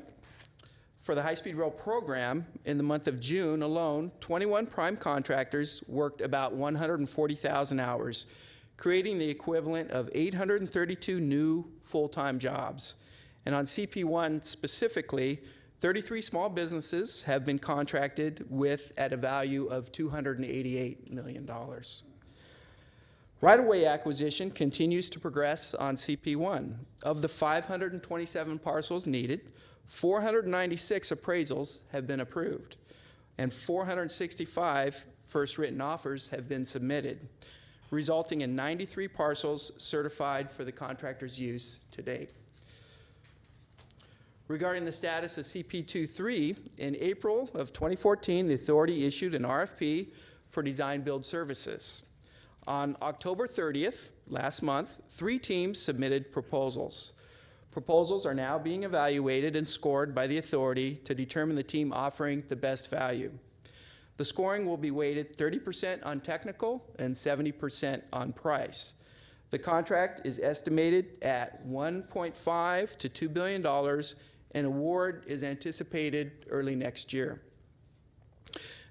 for the high-speed rail program, in the month of June alone, 21 prime contractors worked about 140,000 hours, creating the equivalent of 832 new full-time jobs. And on CP1 specifically, 33 small businesses have been contracted with at a value of $288 million. Right-of-way acquisition continues to progress on CP1. Of the 527 parcels needed, 496 appraisals have been approved, and 465 first written offers have been submitted, resulting in 93 parcels certified for the contractor's use to date. Regarding the status of CP23, in April of 2014, the authority issued an RFP for design build services. On October 30th, last month, 3 teams submitted proposals. Proposals are now being evaluated and scored by the authority to determine the team offering the best value. The scoring will be weighted 30% on technical and 70% on price. The contract is estimated at $1.5 to $2 billion, and award is anticipated early next year.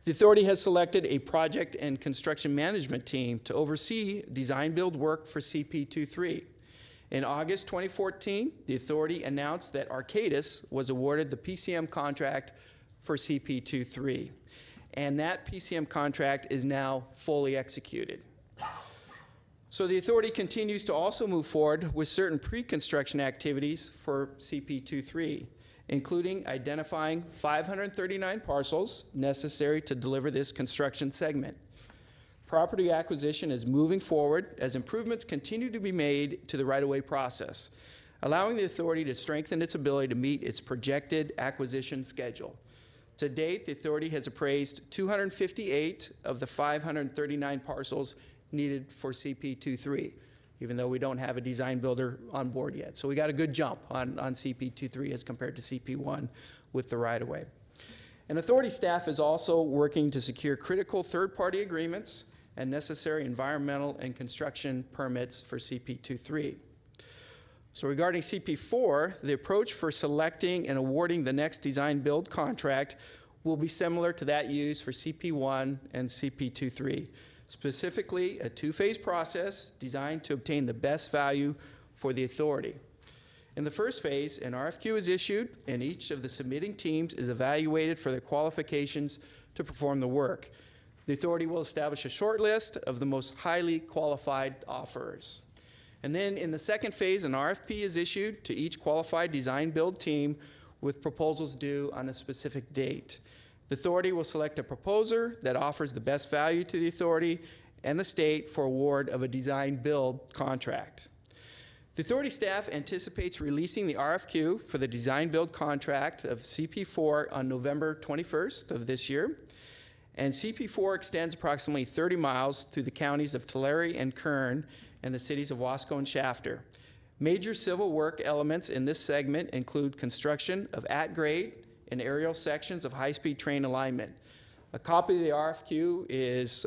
The authority has selected a project and construction management team to oversee design build work for CP23. In August 2014, the authority announced that Arcadis was awarded the PCM contract for CP23, and that PCM contract is now fully executed. So the authority continues to also move forward with certain pre-construction activities for CP23, including identifying 539 parcels necessary to deliver this construction segment. Property acquisition is moving forward as improvements continue to be made to the right-of-way process, allowing the authority to strengthen its ability to meet its projected acquisition schedule. To date, the authority has appraised 258 of the 539 parcels needed for CP23, even though we don't have a design builder on board yet. So we got a good jump on CP23 as compared to CP1 with the right-of-way. And authority staff is also working to secure critical third-party agreements and necessary environmental and construction permits for CP23. So regarding CP4, the approach for selecting and awarding the next design build contract will be similar to that used for CP1 and CP23. Specifically, a 2-phase process designed to obtain the best value for the authority. In the first phase, an RFQ is issued, and each of the submitting teams is evaluated for their qualifications to perform the work. The authority will establish a short list of the most highly qualified offerers. And then in the second phase, an RFP is issued to each qualified design build team with proposals due on a specific date. The authority will select a proposer that offers the best value to the authority and the state for award of a design build contract. The authority staff anticipates releasing the RFQ for the design build contract of CP4 on November 21st of this year. And CP4 extends approximately 30 miles through the counties of Tulare and Kern and the cities of Wasco and Shafter. Major civil work elements in this segment include construction of at-grade and aerial sections of high-speed train alignment. A copy of the RFQ is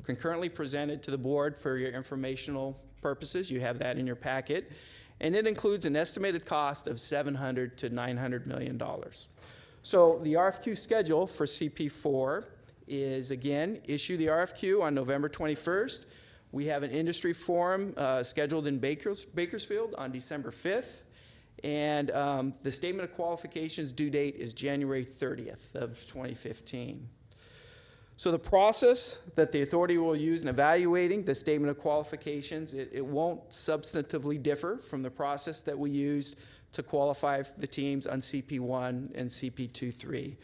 concurrently presented to the board for your informational purposes. You have that in your packet. And it includes an estimated cost of $700 to $900 million. So the RFQ schedule for CP4 is, again, issue the RFQ on November 21st. We have an industry forum scheduled in Bakersfield on December 5th. And the statement of qualifications due date is January 30th of 2015. So the process that the authority will use in evaluating the statement of qualifications, it won't substantively differ from the process that we used to qualify the teams on CP1 and CP23.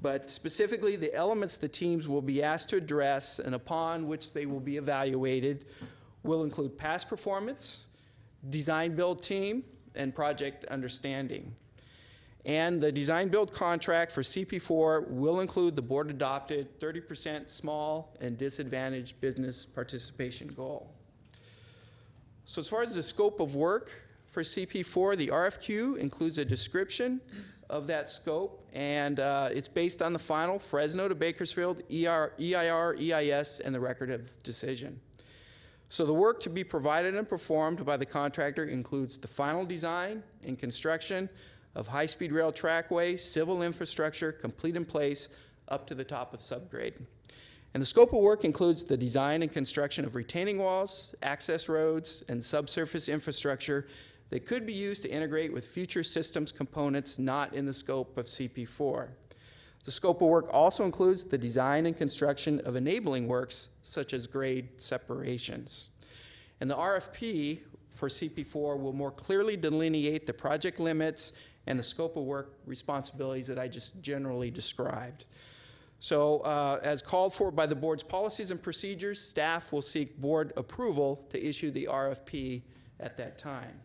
But specifically, the elements the teams will be asked to address and upon which they will be evaluated will include past performance, design build team, and project understanding. And the design build contract for CP4 will include the board adopted 30% small and disadvantaged business participation goal. So as far as the scope of work for CP4, the RFQ includes a description of that scope, and it's based on the final Fresno to Bakersfield EIR, EIS, and the record of decision. So the work to be provided and performed by the contractor includes the final design and construction of high-speed rail trackway, civil infrastructure, complete in place, up to the top of subgrade. And the scope of work includes the design and construction of retaining walls, access roads, and subsurface infrastructure that could be used to integrate with future systems components not in the scope of CP4. The scope of work also includes the design and construction of enabling works, such as grade separations. And the RFP for CP4 will more clearly delineate the project limits and the scope of work responsibilities that I just generally described. So as called for by the board's policies and procedures, staff will seek board approval to issue the RFP at that time.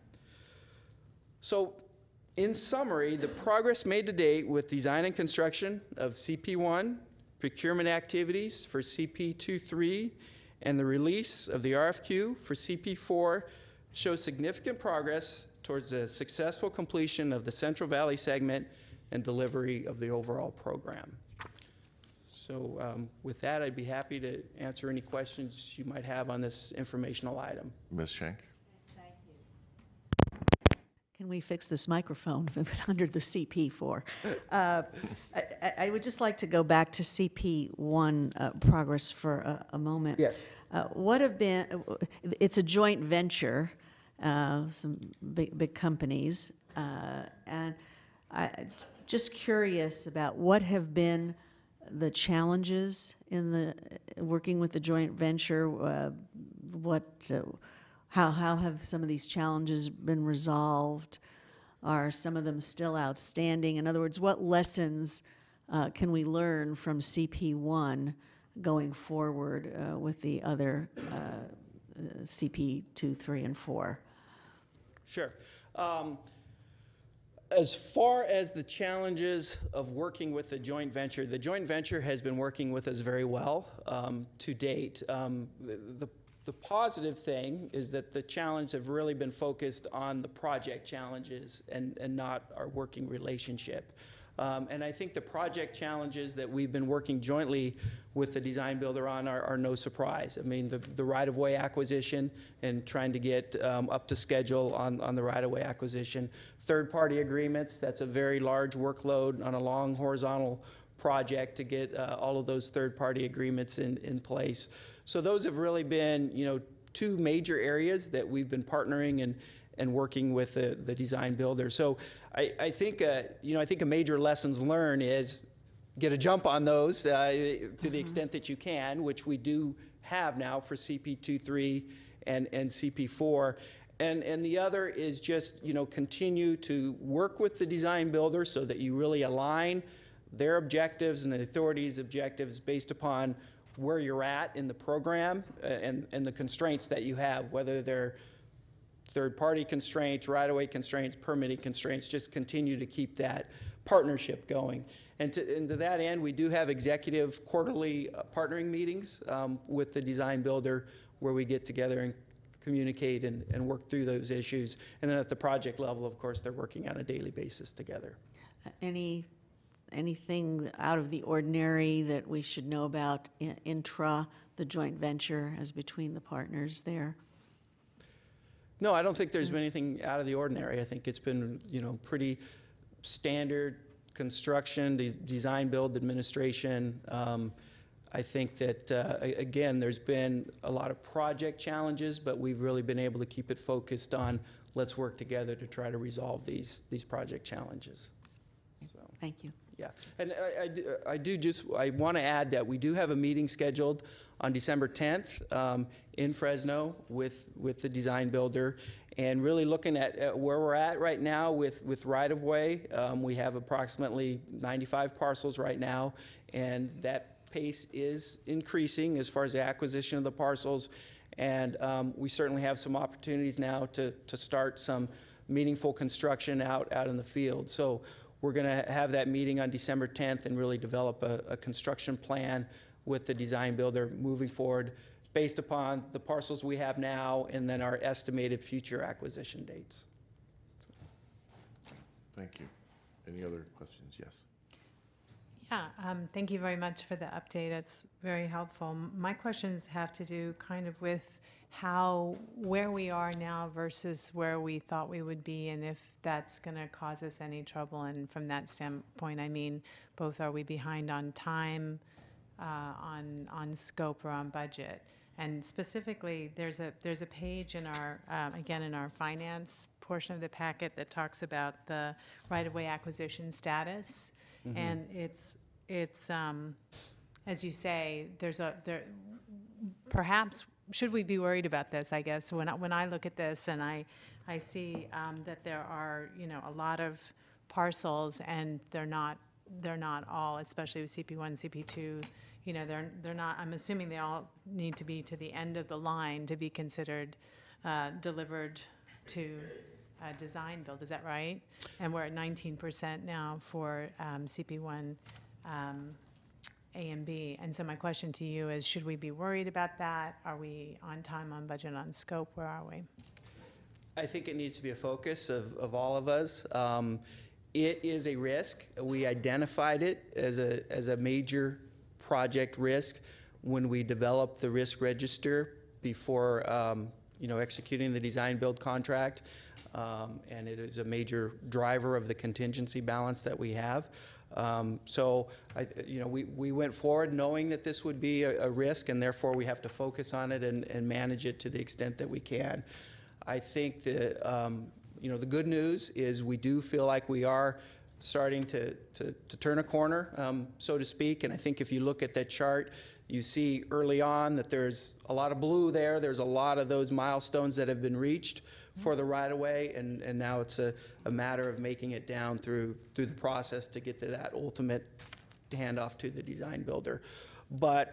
So in summary, the progress made to date with design and construction of CP1, procurement activities for CP23, and the release of the RFQ for CP4 shows significant progress towards the successful completion of the Central Valley segment and delivery of the overall program. So with that, I'd be happy to answer any questions you might have on this informational item. Ms. Schenk? Thank you. Can we fix this microphone under the CP4? I would just like to go back to CP1 progress for a moment. Yes. What have been, it's a joint venture, some big companies, and I just curious about what have been the challenges in the working with the joint venture. How have some of these challenges been resolved? Are some of them still outstanding? In other words, what lessons can we learn from CP1 going forward with the other CP2, 3, and 4? Sure. As far as the challenges of working with the joint venture has been working with us very well to date. The positive thing is that the challenge have really been focused on the project challenges and not our working relationship. And I think the project challenges that we've been working jointly with the design builder on are no surprise. I mean, the right-of-way acquisition and trying to get up to schedule on the right-of-way acquisition. Third-party agreements, that's a very large workload on a long horizontal project to get all of those third-party agreements in place. So those have really been, two major areas that we've been partnering and working with the design builder. So I think, I think a major lessons learned is get a jump on those to the extent that you can, which we do have now for CP23 and CP4. And the other is just, continue to work with the design builder so that you really align their objectives and the authority's objectives based upon where you're at in the program and the constraints that you have, whether they're third-party constraints, right-of-way constraints, permitting constraints. Just continue to keep that partnership going. And to that end, we do have executive quarterly partnering meetings with the design builder where we get together and communicate and work through those issues. And then at the project level, of course, they're working on a daily basis together. Anything out of the ordinary that we should know about intra the joint venture as between the partners there? No, I don't think there's been anything out of the ordinary. I think it's been, pretty standard construction, design, build, administration. I think that, again, there's been a lot of project challenges, but we've really been able to keep it focused on let's work together to try to resolve these project challenges. So, thank you. Yeah, and I want to add that we do have a meeting scheduled on December 10th in Fresno with the design builder, and really looking at where we're at right now with right-of-way. We have approximately 95 parcels right now, and that pace is increasing as far as the acquisition of the parcels, and we certainly have some opportunities now to start some meaningful construction out in the field. So we're going to have that meeting on December 10th and really develop a construction plan with the design builder moving forward based upon the parcels we have now and then our estimated future acquisition dates. Thank you. Any other questions? Yes. Yeah, thank you very much for the update. It's very helpful. My questions have to do kind of with where we are now versus where we thought we would be, and if that's going to cause us any trouble. And from that standpoint, I mean, both are we behind on time, on scope, or on budget? And specifically, there's a page in our again in our finance portion of the packet that talks about the right-of-way acquisition status. Mm-hmm. And it's as you say, perhaps should we be worried about this? I guess when I look at this and I see that there are a lot of parcels and they're not all, especially with CP1, CP2. They're not. I'm assuming they all need to be to the end of the line to be considered delivered to design build. Is that right? And we're at 19% now for CP1 A and B. And so my question to you is, should we be worried about that? Are we on time, on budget, on scope? Where are we? I think it needs to be a focus of all of us. It is a risk. We identified it as a major project risk when we developed the risk register before executing the design build contract. And it is a major driver of the contingency balance that we have. So we went forward knowing that this would be a risk, and therefore we have to focus on it and manage it to the extent that we can. I think that the good news is we do feel like we are starting to turn a corner, so to speak. And I think if you look at that chart, you see early on that there's a lot of blue there. There's a lot of those milestones that have been reached for the right-of-way, and now it's a matter of making it down through the process to get to that ultimate handoff to the design builder. But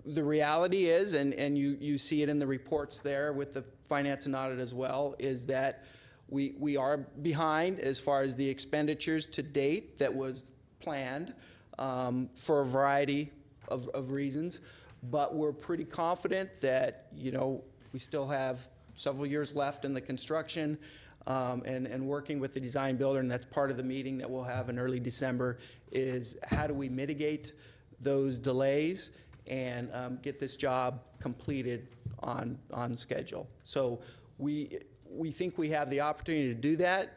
the reality is, and you see it in the reports there with the finance and audit as well, is that we are behind as far as the expenditures to date that was planned for a variety of reasons. But we're pretty confident that we still have several years left in the construction, and working with the design builder, and that's part of the meeting that we'll have in early December, is how do we mitigate those delays and get this job completed on schedule. So we think we have the opportunity to do that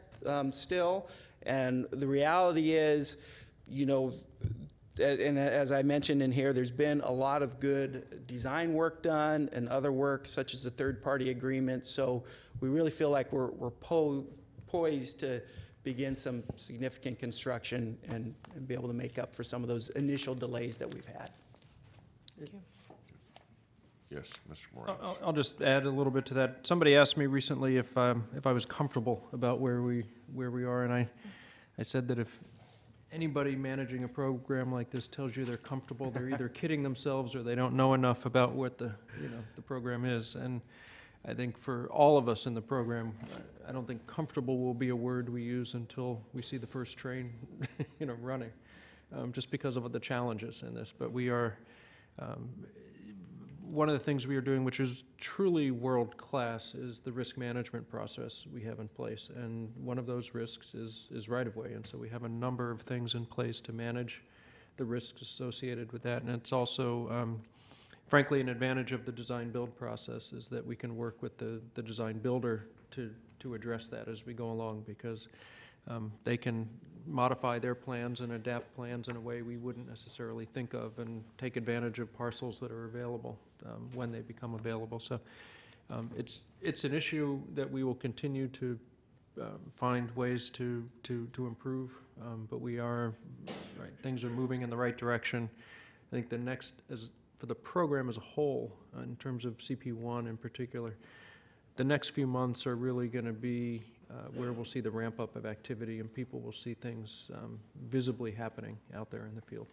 still, and the reality is, and as I mentioned in here, there's been a lot of good design work done and other work such as the third-party agreement. So we really feel like we're poised to begin some significant construction and be able to make up for some of those initial delays that we've had. Thank you. Yes, Mr. Morales. I'll just add a little bit to that. Somebody asked me recently if I was comfortable about where we are, and I said that if anybody managing a program like this tells you they're comfortable, they're either kidding themselves or they don't know enough about what the program is. And I think for all of us in the program, I don't think comfortable will be a word we use until we see the first train running, just because of the challenges in this. But we are, one of the things we are doing, which is truly world-class, is the risk management process we have in place. And one of those risks is right-of-way. And so we have a number of things in place to manage the risks associated with that. And it's also, frankly, an advantage of the design-build process is that we can work with the design builder to address that as we go along, because they can modify their plans and adapt plans in a way we wouldn't necessarily think of, and take advantage of parcels that are available when they become available. So it's an issue that we will continue to find ways to improve, but we are, things are moving in the right direction. I think the next, for the program as a whole, in terms of CP1 in particular, the next few months are really going to be where we'll see the ramp up of activity, and people will see things visibly happening out there in the field.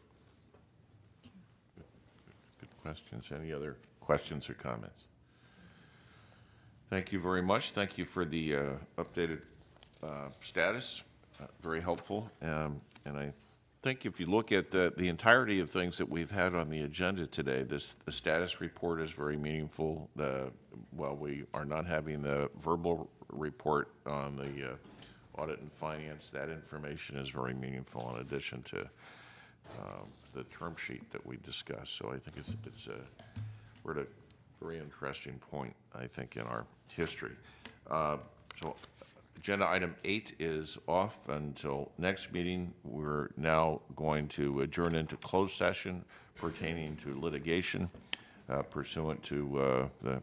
Good questions. Any other questions or comments? Thank you very much. Thank you for the updated status. very helpful. And I think if you look at the entirety of things that we've had on the agenda today, the status report is very meaningful. While we are not having the verbal report on the audit and finance, that information is very meaningful in addition to the term sheet that we discussed. So I think we're at a very interesting point, I think, in our history. So agenda item 8 is off until next meeting. We're now going to adjourn into closed session pertaining to litigation pursuant to the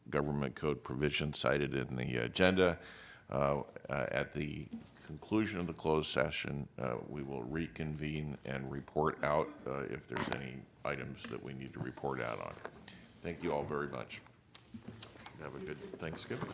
government code provision cited in the agenda. At the conclusion of the closed session, we will reconvene and report out if there's any items that we need to report out on. Thank you all very much. Have a good Thanksgiving.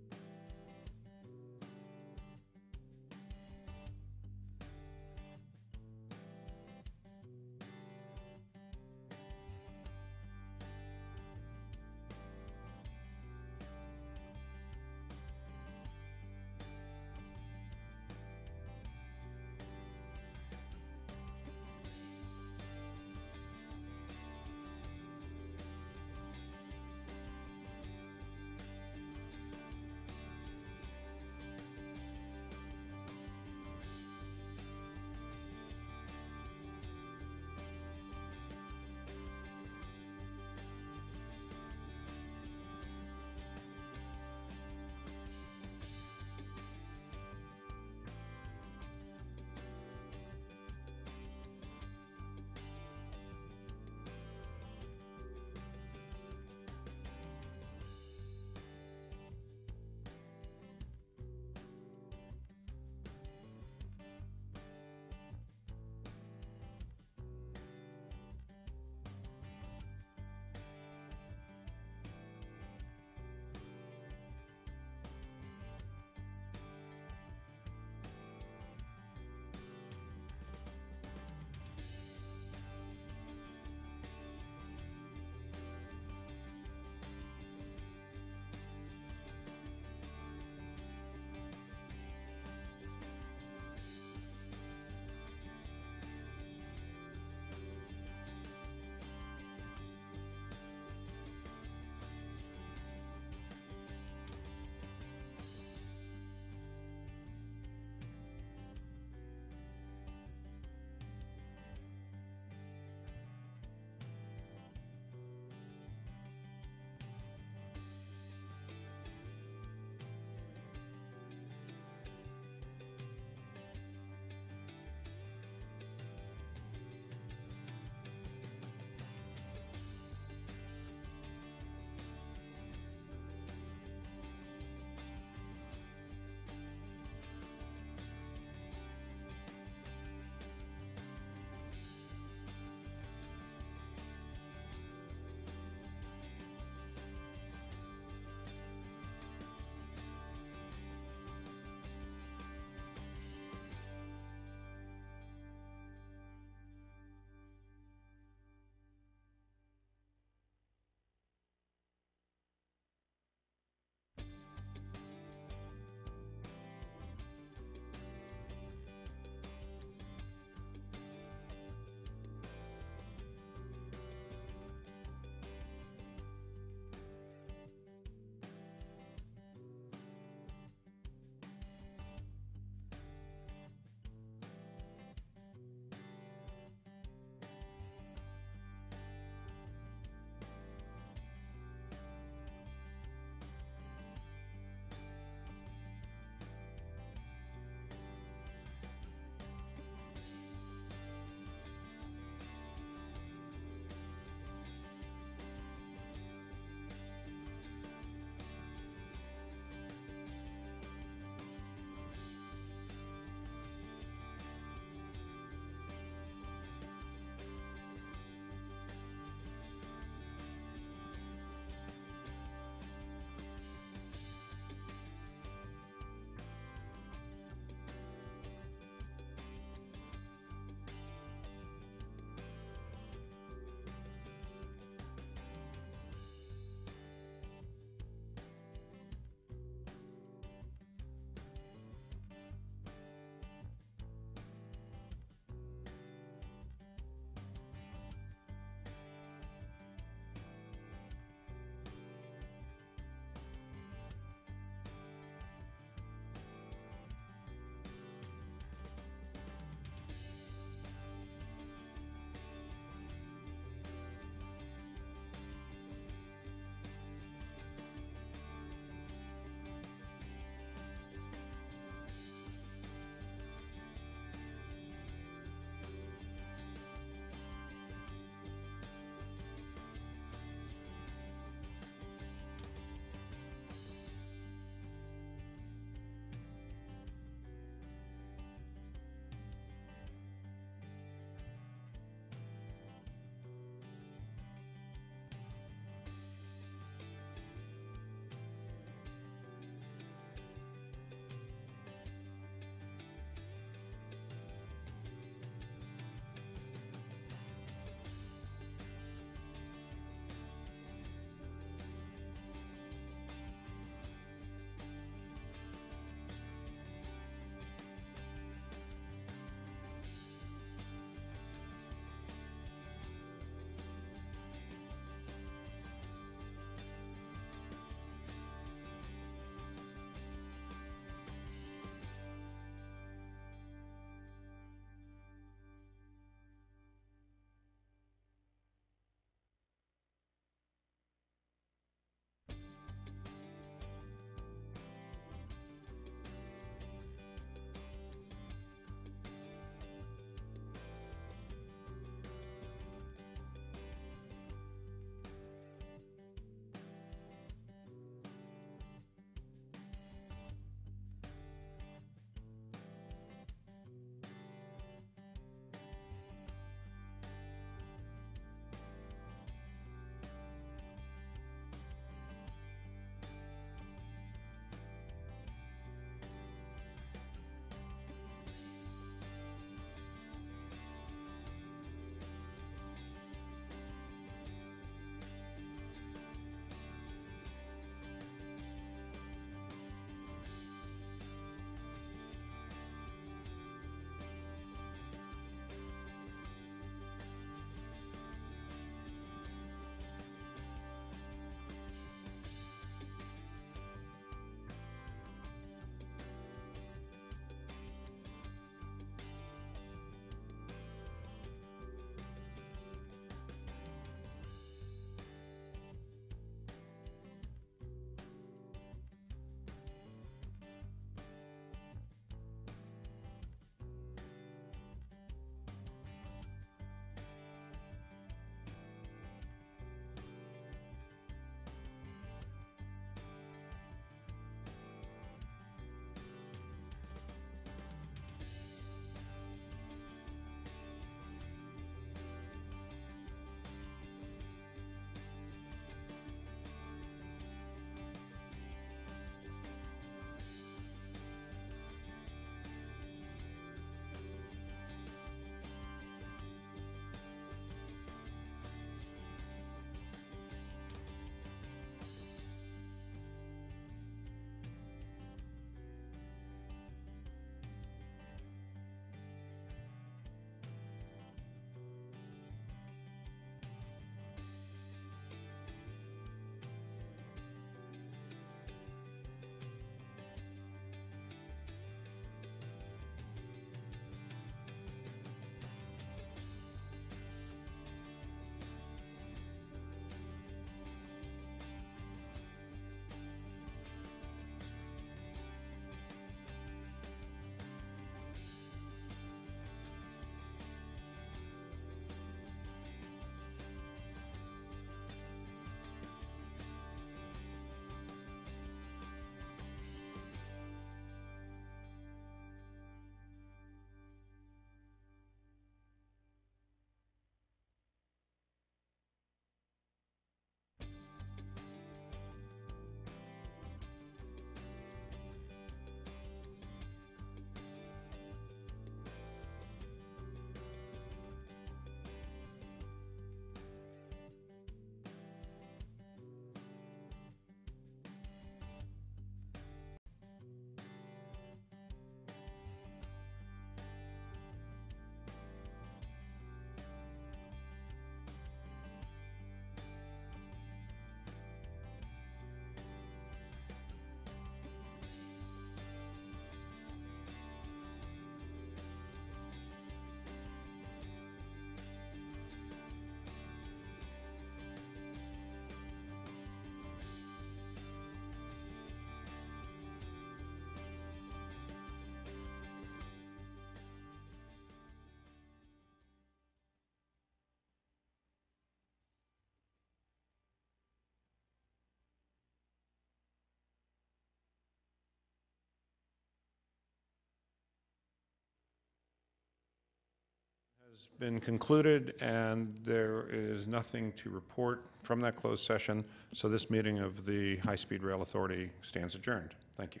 has been concluded, and there is nothing to report from that closed session, so this meeting of the High Speed Rail Authority stands adjourned. Thank you.